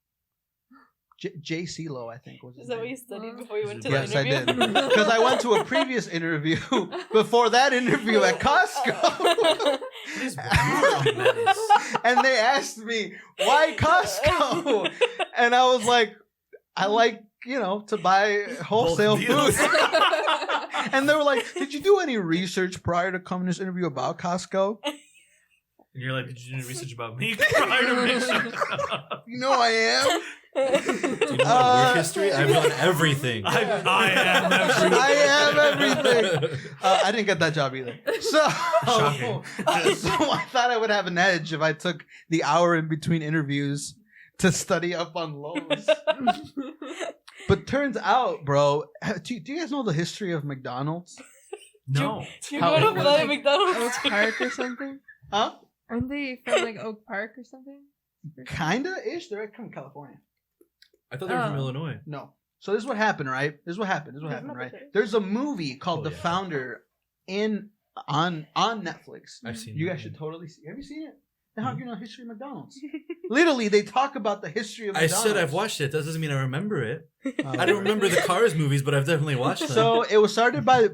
J.C. Lowe, I think, was his Is that name. what you studied before you went to Yes, the I interview? did. Because I went to a previous interview before that interview at Costco. And they asked me, why Costco? And I was like, I like, you know, to buy wholesale Both food. deals. And they were like, did you do any research prior to coming to this interview about Costco? And you're like, did you do research about me prior to research? You know I am. you know work history? I've done everything. I am everything. I am everything. I didn't get that job either. So, Shocking. so I thought I would have an edge if I took the hour in between interviews to study up on Lowe's. But turns out, bro, do you guys know the history of McDonald's? No. You How- go to play Oak McDonald's. Park or something? Huh? Aren't they from like Oak Park or something? Kinda ish. They're from California. I thought they were from Oh. Illinois. No. So this is what happened, right? This is what happened, right? There's a movie called Oh, The yeah. Founder on Netflix. I've seen. You guys should totally see. Have you seen it? Then how do you know history of McDonald's? Literally, they talk about the history of I McDonald's. said I've watched it. That doesn't mean I remember it. Oh, I don't remember the Cars movies, but I've definitely watched them. So it was started by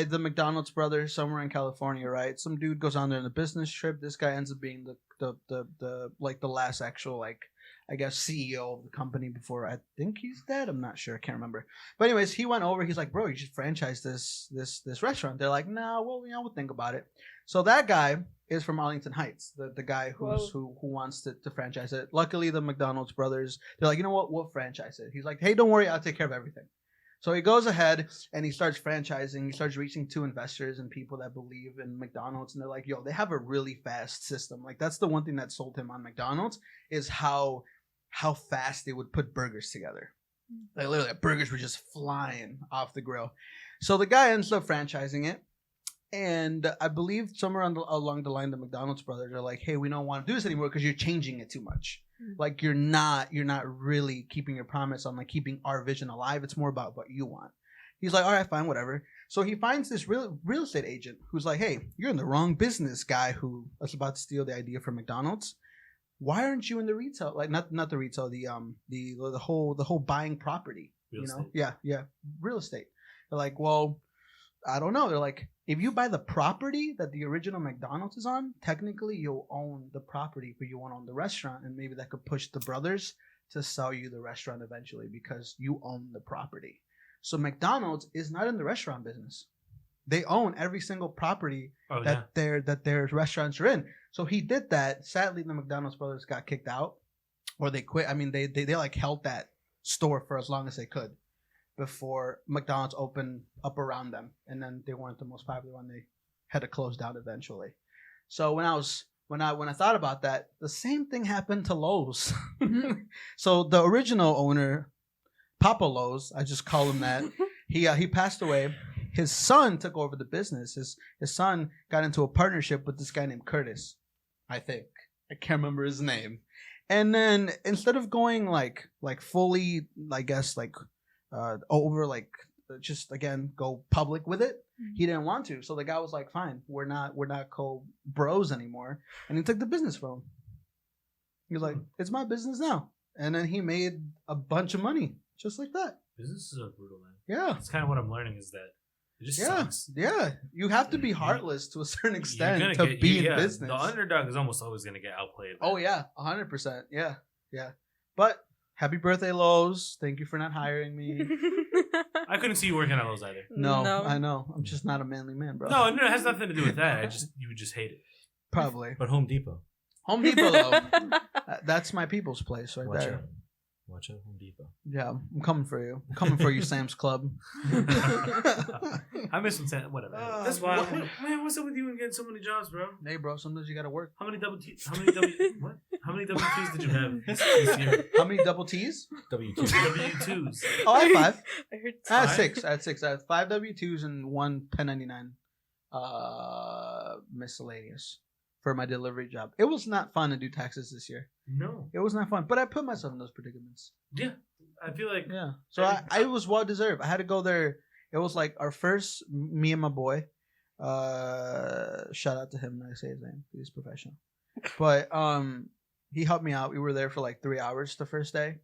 the McDonald's brothers somewhere in California, right? Some dude goes on there on a business trip. This guy ends up being the like the last actual like I guess CEO of the company before I think he's dead. I'm not sure. I can't remember. But anyways, he went over. He's like, bro, you should franchise this restaurant. They're like, nah, well, we'll think about it. So that guy is from Arlington Heights. The guy who wants to franchise it. Luckily, the McDonald's brothers, they're like, you know what, we'll franchise it. He's like, hey, don't worry, I'll take care of everything. So he goes ahead and he starts franchising. He starts reaching to investors and people that believe in McDonald's. And they're like, yo, they have a really fast system. Like that's the one thing that sold him on McDonald's is how fast they would put burgers together. Like literally, burgers were just flying off the grill. So the guy ends up franchising it. And I believe somewhere along the line, the McDonald's brothers are like, hey, we don't want to do this anymore because you're changing it too much. Like you're not really keeping your promise on like keeping our vision alive. It's more about what you want. He's like, all right, fine, whatever. So he finds this real estate agent who's like, hey, you're in the wrong business, guy who was about to steal the idea from McDonald's. Why aren't you in the retail? Like not the retail, the whole buying property. Real you know? estate. Yeah, real estate. They're like, well, I don't know. They're like, if you buy the property that the original McDonald's is on, technically you'll own the property, but you won't own the restaurant, and maybe that could push the brothers to sell you the restaurant eventually because you own the property. So McDonald's is not in the restaurant business. They own every single property that their restaurants are in. So he did that. Sadly, the McDonald's brothers got kicked out, or they quit. I mean, they like held that store for as long as they could before McDonald's opened up around them, and then they weren't the most popular one. They had to close down eventually. So when I thought about that, the same thing happened to Lowe's. So the original owner, Papa Lowe's, I just call him that. He passed away. His son took over the business. His son got into a partnership with this guy named Curtis, I think. I can't remember his name. And then instead of going like fully, I guess like over like just again go public with it, he didn't want to. So the guy was like, "Fine, we're not co-bros anymore," and he took the business from him. He was like, "It's my business now," and then he made a bunch of money just like that. Businesses are brutal, man. Yeah. That's kind of what I'm learning is that it just sucks. Yeah, you have to be heartless to a certain You're extent gonna to get- be yeah, in business. The underdog is almost always going to get outplayed. Oh yeah, 100%. Yeah. But happy birthday, Lowe's. Thank you for not hiring me. I couldn't see you working at Lowe's either. No, I know. I'm just not a manly man, bro. No, it has nothing to do with that. You would just hate it. Probably. But Home Depot. Home Depot, though. That's my people's place right there. Watch out, Home Depot. Yeah, I'm coming for you. I'm coming for you, Sam's Club. I miss some whatever. That's why, man. What's up with you and getting so many jobs, bro? Hey, bro. Sometimes you gotta work. How many double T's did you have this year? How many double T's? W2. W2s. Oh, I had 5. I heard I had Five? 6. I had 5 W2s and 1 1099 miscellaneous for my delivery job. It was not fun to do taxes this year. No. It was not fun, but I put myself in those predicaments. Yeah. I feel like Yeah. So I was well deserved. I had to go there. It was like our first, me and my boy. Shout out to him when I say his name. He's professional. But he helped me out. We were there for like 3 hours the first day.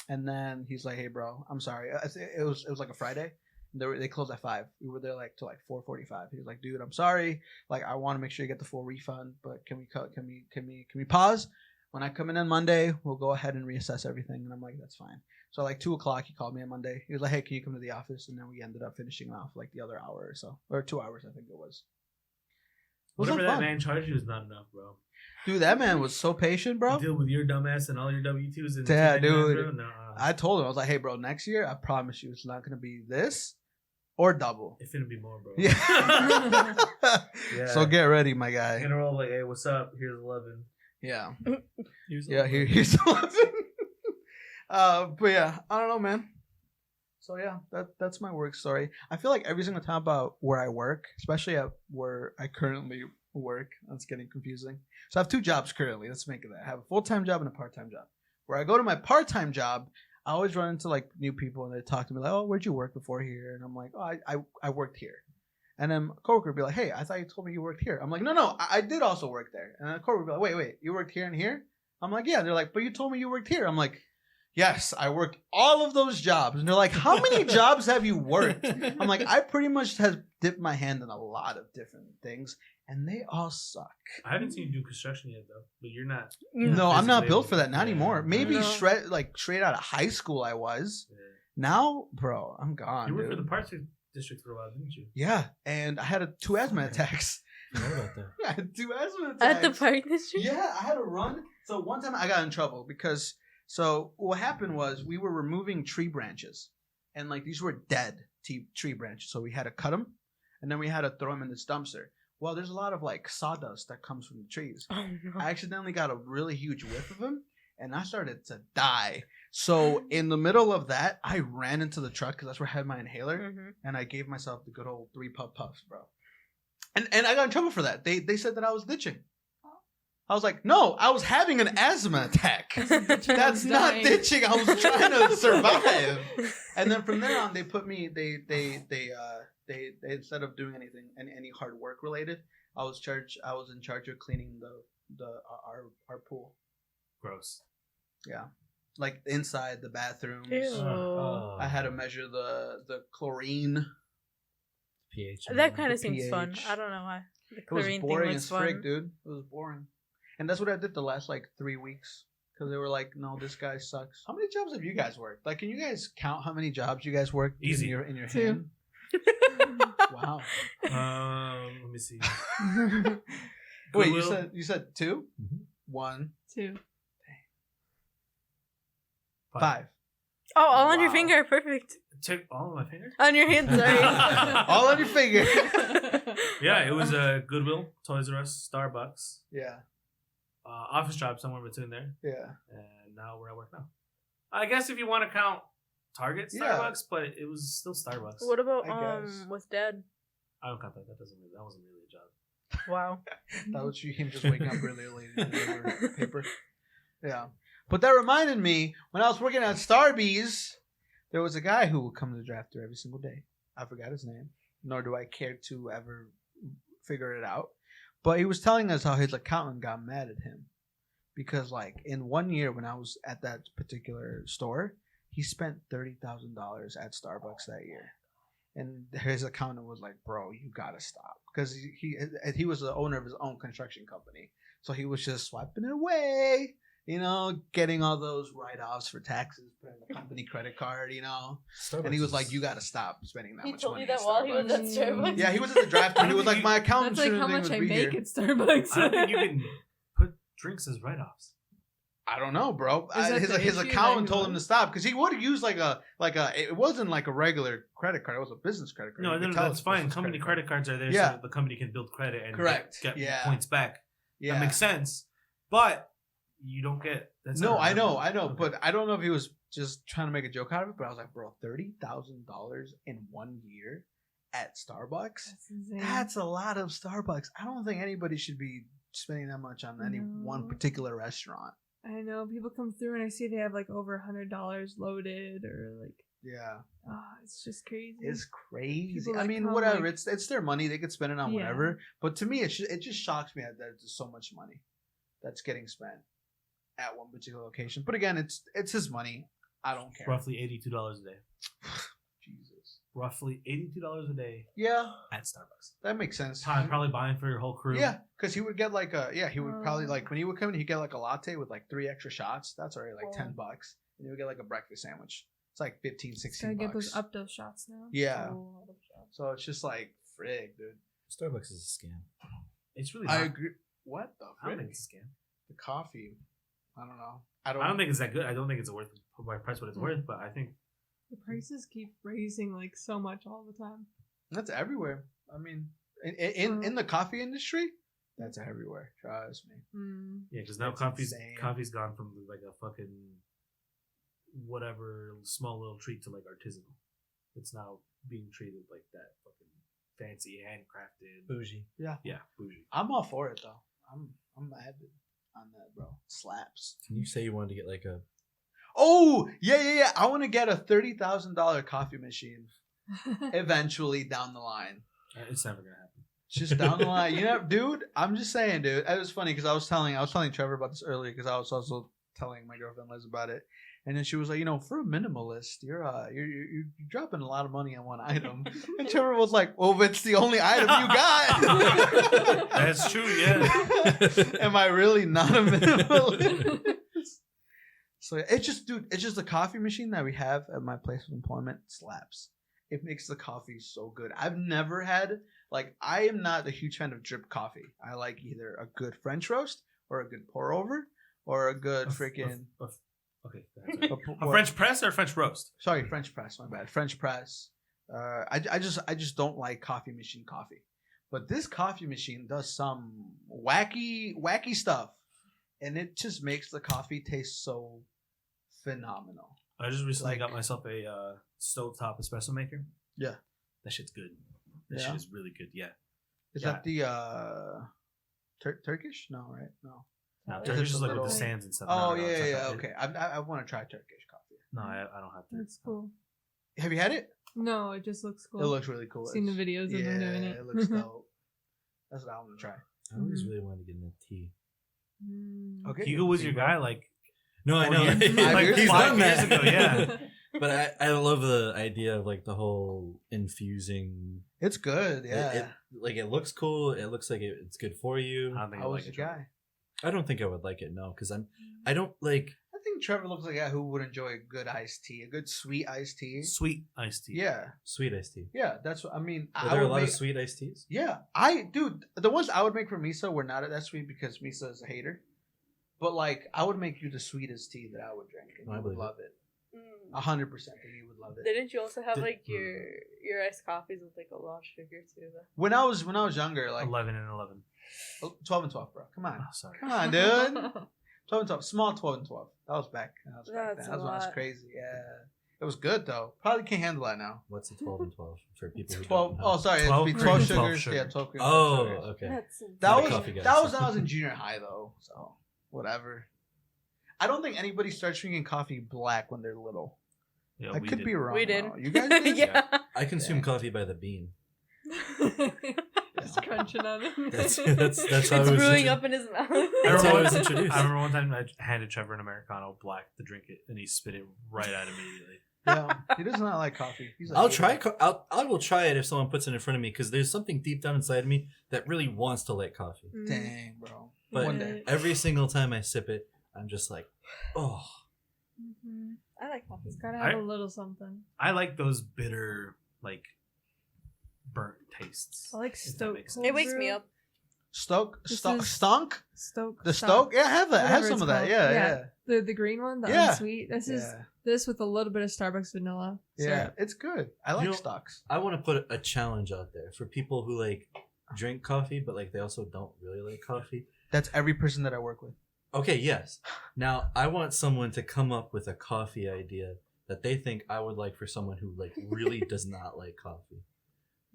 And then he's like, "Hey bro, I'm sorry." It was like a Friday. They closed at 5. We were there like till like 4:45. He was like, "Dude, I'm sorry. Like I want to make sure you get the full refund, but can we pause? When I come in on Monday, we'll go ahead and reassess everything." And I'm like, "That's fine." So like 2:00, he called me on Monday. He was like, "Hey, can you come to the office?" And then we ended up finishing off like the other hour or so, or 2 hours, I think it was. It was whatever not that fun. man charged you is not enough, bro. Dude, that man was so patient, bro. Deal with your dumbass and all your W-2s and Yeah, dude. No, I told him, I was like, hey, bro, next year, I promise you, it's not gonna be this or double. it's gonna be more, bro. Yeah. Yeah. So get ready, my guy. I'm gonna roll like, hey, what's up? Here's 11. Yeah. Here's Yeah, 11. here's 11. But yeah, I don't know, man. So yeah, that's my work story. I feel like every single time about where I work, especially at where I currently work, that's getting confusing. So I have 2 jobs currently. Let's make it that. I have a full-time job and a part-time job. Where I go to my part-time job, I always run into like new people and they talk to me like, "Oh, where'd you work before here?" And I'm like, "Oh, I worked here." And then a coworker would be like, "Hey, I thought you told me you worked here." I'm like, "No, I did also work there." And then a coworker would be like, "Wait, you worked here and here?" I'm like, "Yeah." And they're like, "But you told me you worked here." I'm like, "Yes, I worked all of those jobs." And they're like, "How many jobs have you worked?" I'm like, "I pretty much have dipped my hand in a lot of different things, and they all suck." I haven't seen you do construction yet, though. But you're not. No, I'm not physically built able for to- that. Not yeah. anymore. Maybe No. straight out of high school I was. Yeah. Now, bro, I'm gone, You worked for dude. the parts district for a while, didn't you? Yeah, and I had 2 asthma attacks. I know about that. I had 2 asthma attacks. At the park district? Yeah, I had to run. So one time I got in trouble because what happened was we were removing tree branches, and like these were dead tree branches. So we had to cut them, and then we had to throw them in this dumpster. Well, there's a lot of like sawdust that comes from the trees. Oh no. I accidentally got a really huge whiff of them, and I started to die. So in the middle of that, I ran into the truck because that's where I had my inhaler, Mhm. and I gave myself the good old 3 puffs, bro. And I got in trouble for that. They said that I was ditching. I was like, no, I was having an asthma attack. That's not dying. ditching. I was trying to survive. And then from there on, they put me. They instead of doing anything any hard work related, I was in charge of cleaning our pool. Gross. Yeah, like inside the bathrooms. Ew. I had to measure the chlorine. pH. That kind The of seems fun. pH. I don't know why. The It was chlorine thing boring looks as fun. frick, dude. It was boring. And that's what I did the last like 3 weeks. Because they were like, no, this guy sucks. How many jobs have you guys worked? Like, can you guys count how many jobs you guys worked Easy. in your 2. hand? Wow. Let me see. Wait, Goodwill. you said 2? Mhm. 1, 2. 5. Oh, all on your Wow. finger. Perfect. Took all of my fingers. On your hand, sorry. All on your finger. Yeah, it was Goodwill, Toys R Us, Starbucks, Yeah, office job somewhere between there, yeah. and now where I work now. I guess if you want to count Target, Yeah. Starbucks, but it was still Starbucks. What about I guess. with Dad? I don't count that. That wasn't really a job. Wow. That was him just waking up really early and delivering paper. Yeah. But that reminded me, when I was working at Starbucks, there was a guy who would come to the draft every single day. I forgot his name, nor do I care to ever figure it out. But he was telling us how his accountant got mad at him. Because, like, in 1 year when I was at that particular store, he spent $30,000 at Starbucks that year. And his accountant was like, bro, you gotta stop. Because he was the owner of his own construction company. So he was just swiping it away, you know, getting all those write-offs for taxes, putting the company credit card, you know. And he was like, you gotta stop spending that He much told money you at that while he was at Starbucks. Starbucks. Yeah, he was at the draft and he was like, my accountant That's like shouldn't how think much would I be make here. at Starbucks. I don't think you can put drinks as write-offs. I don't know, bro. Is that His the issue accountant that told him he to stop because he would use like a it wasn't like a regular credit card. It was a business credit card. No, You could no, tell that's it's a fine. business Company credit cards are there Yeah. so the company can build credit and Correct. get Yeah. points back. Yeah. That makes sense. But you don't get that's No, not- I know, Okay. but I don't know if he was just trying to make a joke out of it. But I was like, bro, $30,000 in 1 year at Starbucks. That's insane. That's a lot of Starbucks. I don't think anybody should be spending that much on any one No. particular restaurant. I know people come through and I see they have like over $100 loaded or like, Yeah, it's just crazy. it's crazy. People I that mean, come, whatever. like- It's their money. They could spend it on Yeah. whatever. But to me, it just shocks me that there's so much money that's getting spent at one particular location. But again, it's his money. I don't care. Roughly $82 a day. Jesus. Roughly $82 a day Yeah, at Starbucks. that makes sense. Probably buying for your whole crew. Yeah, because he would get like he would probably Oh. like when he would come in, he'd get like a latte with like 3 extra shots. That's already like Oh. $10. And he would get like a breakfast sandwich. It's like 15, Gotta 16 get bucks. those Updo shots now. Yeah. Oh, So it's just like frig, dude. Starbucks is a scam. It's really I not. agree. What the I don't frick? think it's a scam. The coffee. I don't know. I don't think it's that good. I don't think it's worth my price what it's worth, but I think The prices keep raising like so much all the time. that's everywhere. I mean, in the coffee industry, that's everywhere. Trust me. yeah, because now It's coffee's insane. gone from like a fucking whatever small little treat to like artisanal. It's now being treated like that fucking fancy handcrafted. Bougie. Yeah. Yeah, bougie. I'm all for it though. I'm mad on that, bro. Slaps. Can you say you wanted to get like a? Oh yeah. I want to get a $30,000 coffee machine eventually down the line. It's never gonna happen. Just down the line, dude. I'm just saying, dude. It was funny because I was telling Trevor about this earlier because I was also telling my girlfriend Liz about it, and then she was like, for a minimalist, you're dropping a lot of money on one item, and Trevor was like, well, if it's the only item you got. That's true. Yeah. Am I really not a minimalist? So it's just the coffee machine that we have at my place of employment slaps. It makes the coffee so good. I've never had, I am not a huge fan of drip coffee. I like either a good French roast or a good pour over or a good freaking. Okay. A French press or a French roast? Sorry, French press. My bad. French press. I just don't like coffee machine coffee. But this coffee machine does some wacky stuff. And it just makes the coffee taste so phenomenal. I just recently got myself a stovetop espresso maker. Yeah. That shit's good. That shit is really good. Yeah. Is that the Turkish? No, right? No. No, Is Turkish it is the like with little- the sands and stuff. Oh No, it's yeah, like yeah. that. Okay, I want to try Turkish coffee. No, I don't have to. That's cool. Have you had it? No, it just looks cool. It looks really cool. Seen the videos of them doing it. It looks dope. That's what I want to try. I always really wanted to get into tea. Okay. Hugo was your guy, like No, I 4 know. years- Five years He's ago. done 5 years that. ago, yeah. But I love the idea of like the whole infusing. It's good. Yeah. It looks cool. It looks like it's good for you. I don't think I I was like the it. guy. I don't think I would like it, no, because I don't like. I think Trevor looks like a guy who would enjoy a good iced tea, a good sweet iced tea. Sweet iced tea. Yeah, Sweet iced tea. yeah. That's what I mean. Are I there a would lot make, of sweet iced teas? Yeah, dude, the ones I would make for Misa were not that sweet because Misa is a hater. But I would make you the sweetest tea that I would drink, and I you would believe love it. 100%, and you would love it. Didn't you also have your iced coffees with a lot of sugar too? Though? When I was younger, 11 and 11. 12 and 12, bro. Come on, Oh, sorry. come on, dude. 12 and 12, small 12 and 12. That was back. That's That was a when I was lot. crazy. Yeah, it was good though. Probably can't handle that now. What's a 12 and 12 for people who 12. don't know? Oh, sorry. 12 It'd be cream, 12 12 sugars. sugar. Yeah, 12 cream. Oh, 12 sugars. okay. That's That Not a was coffee guy, that was so. when I was in junior high though. So whatever. I don't think anybody starts drinking coffee black when they're little. Yeah, I we could did. be wrong. We did. though. You guys did? yeah. I consume Yeah. coffee by the bean. Just crunching on it. That's how it It's was brewing intro- up in his mouth. That's how I was I introduced. remember one time I handed Trevor an Americano black to drink it, and he spit it right out immediately. Yeah. He does not like coffee. He's like, I'll try. I will try it if someone puts it in front of me because there's something deep down inside of me that really wants to like coffee. Dang, bro. But One day. every single time I sip it, I'm just like, oh. Mm-hmm. I like coffee. It's gotta have a little something. I like those bitter, like burnt tastes. I like if that Stoke. makes cold sense. It wakes me brew. up. This Stunk? is- Stunk? Stoke. The Stock. Stoke? Yeah, I have that. I have Whatever some it's of that. called. Yeah. The green one, the Yeah. unsweet. This is Yeah. this with a little bit of Starbucks vanilla. Yeah. syrup. It's good. I like You know- stocks. I want to put a challenge out there for people who like drink coffee, but like they also don't really like coffee. That's every person that I work with. Okay, yes. Now I want someone to come up with a coffee idea that they think I would like for someone who like really does not like coffee.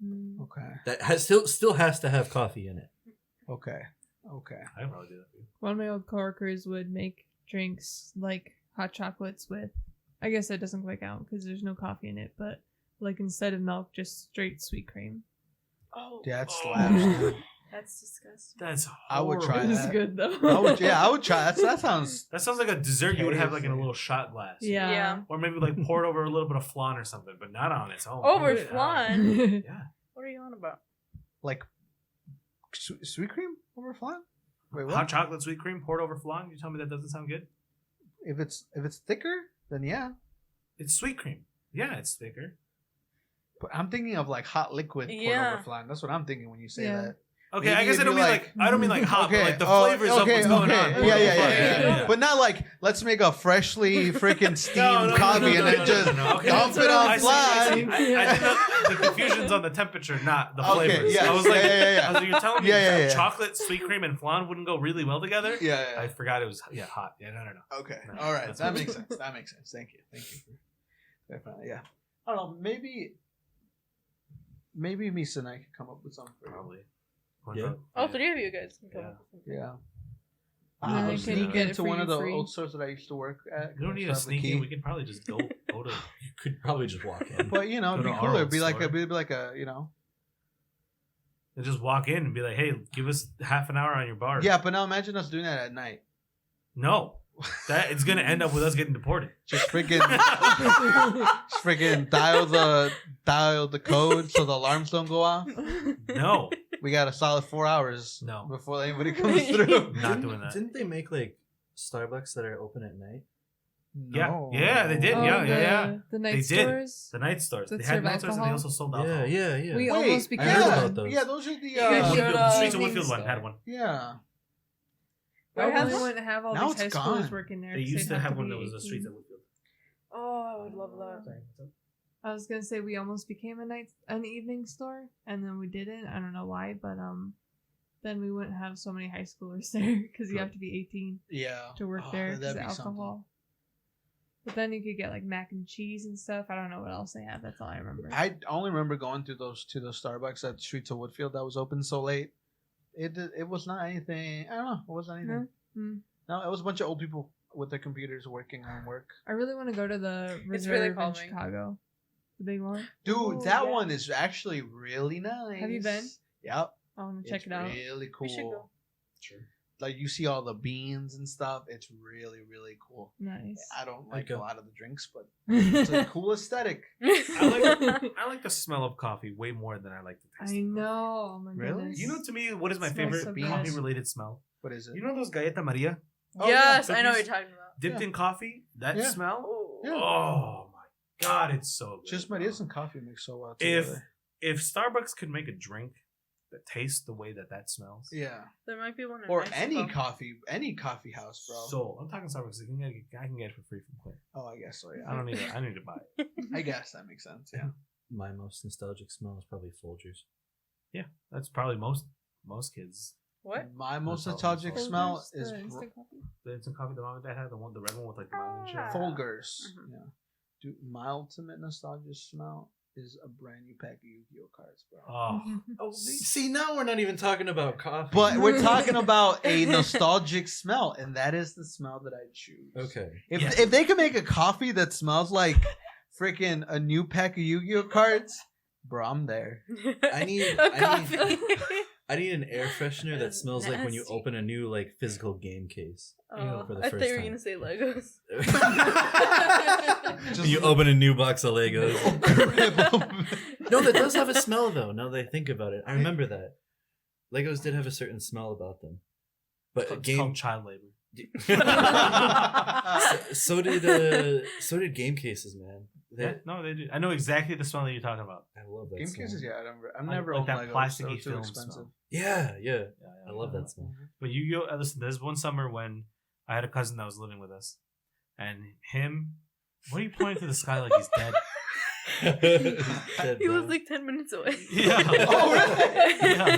Mm. Okay. That has still has to have coffee in it. Okay. Okay. I can probably do that for you. One of my old coworkers would make drinks like hot chocolates with. I guess that doesn't quite count because there's no coffee in it, but like instead of milk, just straight sweet cream. Oh, Yeah, that Oh. slaps. dude. that's disgusting. That's I would horrible. try It was that. good though. I would try. That sounds. That sounds like a dessert you would have like in a Crazy. little shot glass. Yeah. Yeah. Or maybe like pour it over a little bit of flan or something, but not on its own. Over Yeah. flan? Yeah. What are you on about? Like sweet cream over flan? Wait, what? Hot chocolate sweet cream poured over flan. You tell me that doesn't sound good? If it's thicker, then yeah. It's sweet cream. Yeah, it's thicker. But I'm thinking of like hot liquid poured Yeah. over flan. That's what I'm thinking when you say Yeah. that. Okay, Maybe I guess it'd I don't be mean I don't mean like hot, but like the flavors of what's going on. Yeah. But not like let's make a freshly freaking steamed coffee and then just Okay. dump it on flat. I think the confusion's on the temperature, not the flavors. yeah. I was like, Yeah. I was like, you're telling me Yeah. chocolate, sweet cream, and flan wouldn't go really well together? Yeah. I forgot it was hot. Yeah, no. Okay. No, All right. that's That what- makes sense. That makes sense. Thank you. Yeah. I don't know. Maybe Misa and I could come up with something for you. Probably. Yeah. All three of you guys can come Yeah. up with something. Yeah. And then I'll you sneak can get it into for one you of the free. old stores that I used to work at. We don't need a sneaking. We can probably just go to. You could probably just walk in. But you know, Go it'd to be our cooler. old store. It'd be like a you know. And just walk in and be like, hey, give us half an hour on your bar. Yeah, but now imagine us doing that at night. No. That it's gonna end up with us getting deported. Just freaking dial the code so the alarms don't go off. No. We got a solid 4 hours No. before anybody comes through. Not doing that. Didn't they make like Starbucks that are open at night? No. Yeah, they did. Yeah. The night They did. stores. The night stores. That They had serve night stores and they alcohol? also sold alcohol. Yeah. We Wait, almost I became heard about one. those. Yeah, those are the guys showed The up. Streets of Evening Whitfield one store. had one. yeah. Why Where would has- we wouldn't have all Now these high it's schoolers gone. working there? They 'cause used they'd to have have one that be was the 18. Streets of Whitfield. Oh, I would love that. Sorry, what's up? I was gonna say we almost became an evening store, and then we didn't. I don't know why, but then we wouldn't have so many high schoolers there because you have to be 18 Yeah. to work Oh, there because that'd of be something. alcohol. But then you could get like mac and cheese and stuff. I don't know what else they have. That's all I remember. I only remember going through those Starbucks at Streets of Woodfield that was open so late. It was not anything. I don't know. It wasn't anything. Mm. No, it was a bunch of old people with their computers working on work. I really want to go to the It's Reserve really in calming. Chicago. The big one. Dude, Oh, that yeah. one is actually really nice. Have you been? Yep. I want to check It's it out. really We should cool. go. Sure. Like you see all the beans and stuff. It's really, really cool. Nice. I don't like Okay. a lot of the drinks, but it's a cool aesthetic. I like the smell of coffee way more than I like the taste. I of know. Oh my Really? goodness. You know, to me, what is my Smells favorite so good. coffee-related smell? What is it? You know those Galleta Maria Oh, Yes, yeah, I know what cookies. you're talking about. dipped Yeah. in coffee? That Yeah. smell? Oh. Yeah. Oh my god, it's so good. Just Maria's and coffee mix so well if together. if Starbucks could make a drink that tastes the way that smells, Yeah. There might be one in Or Mexico. any coffee house, bro. So I'm talking Starbucks. I can get it for free from Quinn. Oh, I guess so. Yeah. I don't need it. I need to buy it. I guess that makes sense. Yeah. My most nostalgic smell is probably Folgers. That's probably most kids. What? My most That's all. nostalgic smell Folgers, is the instant coffee? The instant coffee the mom and dad had, the red one with like the mountain and shit. Ah. Folgers. Mhm. Yeah. Dude, my ultimate nostalgia smell is a brand new pack of Yu-Gi-Oh cards, bro. Oh, Oh, see, now we're not even talking about coffee. But we're talking about a nostalgic smell, and that is the smell that I choose. okay. If Yeah. if they could make a coffee that smells like freaking a new pack of Yu-Gi-Oh cards, bro, I'm there. I need- a I need- coffee. I need an air freshener that smells like when you Nasty. open a new like physical game case. Oh, for the I thought first you were time. gonna say Legos. Just you like- open a new box of Legos. Oh, No, that does have a smell though. Now that I think about it, I remember that Legos did have a certain smell about them. But it's game called child labor. so did game cases, man. Yeah, no, they do. I know exactly the smell that you're talking about. I love that. Game smell. cases, yeah, I'm Like- never like owned that Legos, plasticky so too film expensive. smell. Yeah. Yeah, I love that smell. But Yu-Gi-Oh! Listen, there's one summer when I had a cousin that was living with us, and him. What are you pointing to the sky like he's dead? Dead, He was bro. like 10 minutes away. Yeah. Oh, really? Yeah.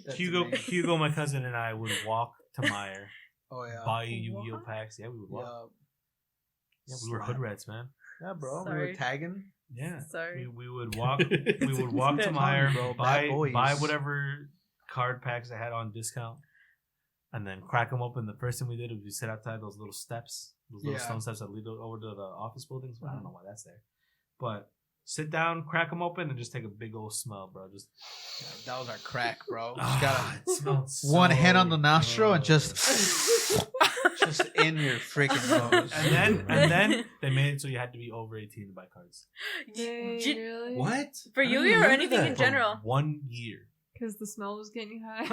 That's Hugo, amazing. Hugo, my cousin, and I would walk to Meyer, Oh yeah. buy Yu-Gi-Oh! What? packs. Yeah, we would walk. Yeah. Yeah, we were hood rats, man. Yeah, bro. We Sorry. were tagging. Yeah. Sorry. We would walk. We would walk to Bad Meyer, times, bro. Bad boys. buy whatever card packs they had on discount, and then crack them open. The first thing we did was we sit outside those little steps, those little Yeah. stone steps that lead over to the office buildings. I don't know why that's there, but sit down, crack them open, and just take a big old smell, bro. Just Yeah, that was our crack, bro. Just gotta it smelled one so hand on the nostril and good. just in your freaking nose. and then they made it so you had to be over 18 to buy cards Dang, J- really? What? For I don't Yu-Gi-Oh or remember anything that. in for general? 1 year. Because the smell was getting high.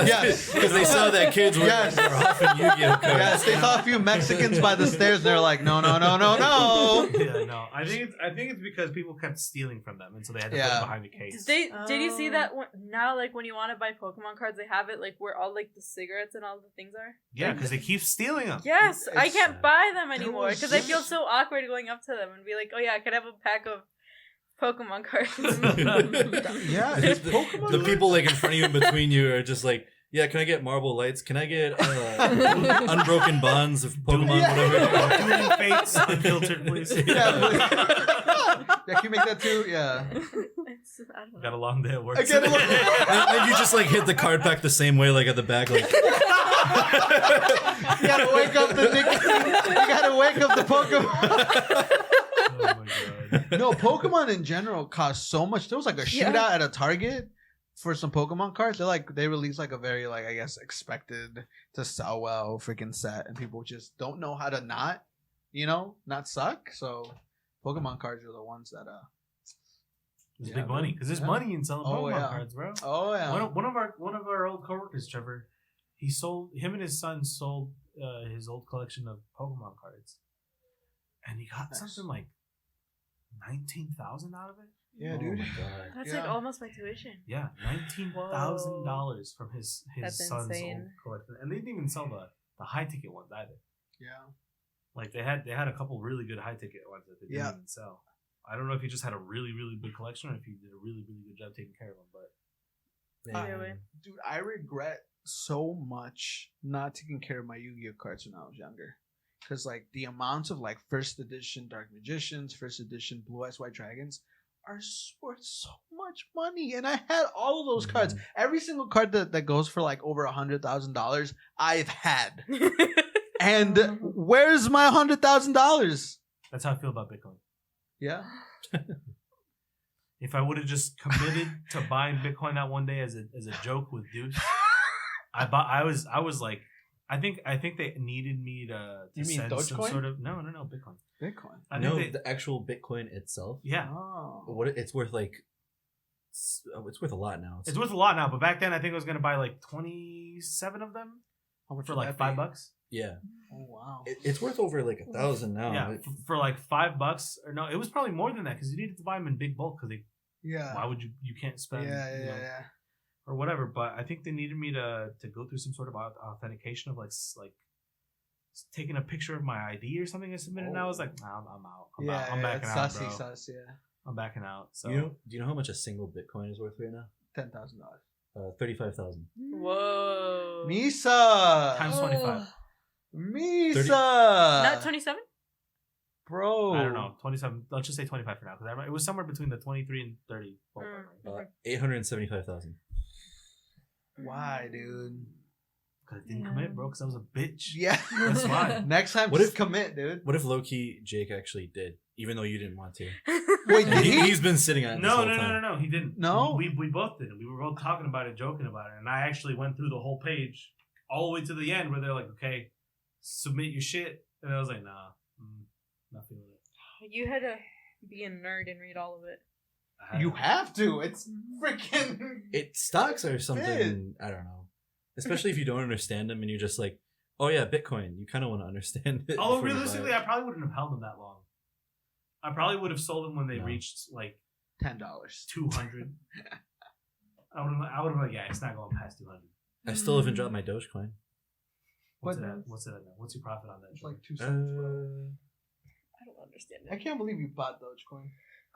Yes. Because they saw that kids were, Yes. were huffing Yu-Gi-Oh cards. Yes, they saw a few Mexicans by the stairs. And they're like, no. Yeah, no. I think it's because people kept stealing from them, and so they had to put it behind the case. Did you see that now? Like when you want to buy Pokemon cards, they have it like where all like the cigarettes and all the things are. Yeah, because they keep stealing them. Yes, I can't sad. buy them anymore was because I feel so awkward going up to them and be like, "Oh yeah, I could have a pack of Pokemon cards." Yeah, it's Pokemon. The people like in front of you and between you are just like, yeah, can I get Marble Lights? Can I get Unbroken Bonds of Pokemon, whatever? Dueling Fates unfiltered, please. Yeah, can you make that too? Yeah. I don't know. Got a long day at work. I get a today. And you just like hit the card pack the same way, like at the back, like. You gotta wake up the You gotta wake up the Pokemon. Oh my god. No, Pokemon in general cost so much. There was like a shootout at a Target for some Pokemon cards. They released like a very like I guess expected to sell well freaking set, and people just don't know how to not suck. So Pokemon cards are the ones that It's big money because there's money in selling Pokemon cards, bro. Oh yeah. One of our old coworkers, Trevor, him and his son sold his old collection of Pokemon cards, and he got something like 19,000 out of it. Yeah, Oh dude. my God. That's like almost my tuition. Yeah, $19,000 from his That's son's insane. old collection, and they didn't even sell the high ticket ones either. Yeah. Like they had a couple really good high ticket ones that they didn't even sell. I don't know if he just had a really really big collection or if he did a really really good job taking care of them, but Either way. Dude, I regret so much not taking care of my Yu-Gi-Oh cards when I was younger. Because like the amounts of like first edition Dark Magicians, first edition Blue Eyes White Dragons are worth so much money. And I had all of those cards. Every single card that goes for like over $100,000, I've had. And where's my $100,000? that's how I feel about Bitcoin. Yeah. If I would have just committed to buying Bitcoin that one day as a joke with Deuce, I was like, I think they needed me to You mean send some Dogecoin? sort of no Bitcoin. Bitcoin. I No, think the actual Bitcoin itself. yeah, Oh. What it's worth like. It's worth a lot now. it's worth a lot now. But back then, I think I was gonna buy like 27 of them How much for would like that be? $5. Yeah, Oh, wow. it's worth over like 1,000 now. Yeah, for like $5 or no, it was probably more than that because you needed to buy them in big bulk because Yeah. why would you can't spend Yeah. or whatever. But I think they needed me to go through some sort of authentication of like taking a picture of my ID or something I submitted. And I was like, nah, I'm out. I'm backing out, bro. Sus, yeah. I'm backing out. So Do you know how much a single Bitcoin is worth right now? $10,000. 35,000. Whoa. Misa. times 25. Misa. 30. Not 27? Bro. I don't know, 27. Let's just say 25 for now because it was somewhere between the 23 and 30. Mm. 875,000. Why, dude? Because I didn't commit, bro. Because I was a bitch. Yeah. That's why. Next time, What just if- commit, dude. What if low key Jake actually did, even though you didn't want to? Wait, did he? He's been sitting on it this whole time. No. He didn't. No? We both did. We were both talking about it, joking about it, and I actually went through the whole page all the way to the end where they're like, "Okay, submit your shit," and I was like, "Nah, not feeling it." You had to be a nerd and read all of it. You have to. It's freaking. It stocks or something. I don't know. Especially if you don't understand them and you're just like, oh yeah, Bitcoin. You kind of want to understand it. Although before you buy realistically, it. I probably wouldn't have held them that long. I probably would have sold them when they No. reached like $10. 200. I would have been like, yeah, it's not going past 200. I still haven't dropped my Dogecoin. What's What? it at? What's it at now? What's your profit on that? It's like 2 Uh, cents, bro. I don't understand I it. can't believe you bought Dogecoin.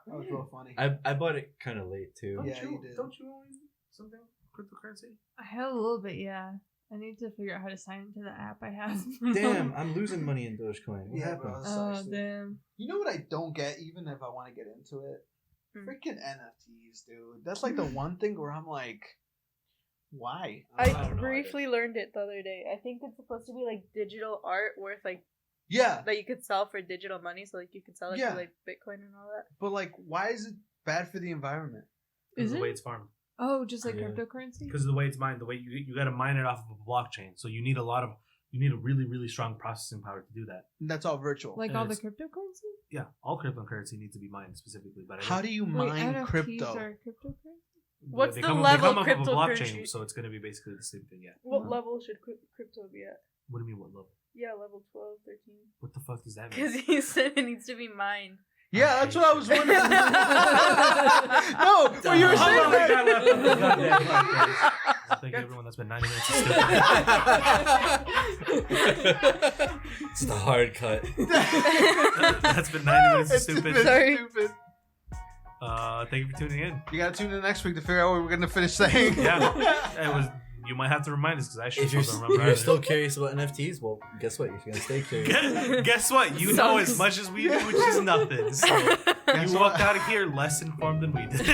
That was real funny. I bought it kind of late too. Don't Yeah, you did. Don't you own something cryptocurrency? I have a little bit, yeah. I need to figure out how to sign into the app I have. Damn, I'm losing money in Dogecoin. What Yeah, happened? bro. Oh, Sucks, dude. damn. You know what I don't get, even if I want to get into it? Hmm. Freaking NFTs, dude. That's like the one thing where I'm like, why? I don't know briefly learned it the other day. I think it's supposed to be like digital art worth like Yeah, that you could sell for digital money, so like you could sell it Yeah. for like Bitcoin and all that. but like, why is it bad for the environment? Because Is of the way it? it's farmed. Oh, just like Yeah. cryptocurrency? Because of the way it's mined, the way you got to mine it off of a blockchain. So you need a really really strong processing power to do that. And that's all virtual. Like And all the it's- cryptocurrency? Yeah, all cryptocurrency needs to be mined specifically. But I How think do you Wait, mine NFTs crypto? are cryptocurrency? What's they the come, level they come up with a cryptocurrency? blockchain, so it's gonna be basically the same thing. Yeah. What level should crypto be at? What do you mean? What level? Yeah, level 12, 13. What the fuck does that Because mean? he said it needs to be mined. Yeah, that's what I was wondering. No, when you were saying that. Thank you, everyone. That's been 90 minutes of stupid. It's the hard cut. That's been 90 minutes of It's stupid. been Sorry. stupid. Thank you for tuning in. You gotta tune in next week to figure out what we're gonna finish saying. Yeah, it was. You might have to remind us because I sure If you're, don't if remember. you're either. still curious about NFTs, well, guess what? You're gonna stay curious. Guess what? You know Sucks. as much as we do, which is nothing. So Guess you what? walked out of here less informed than we did.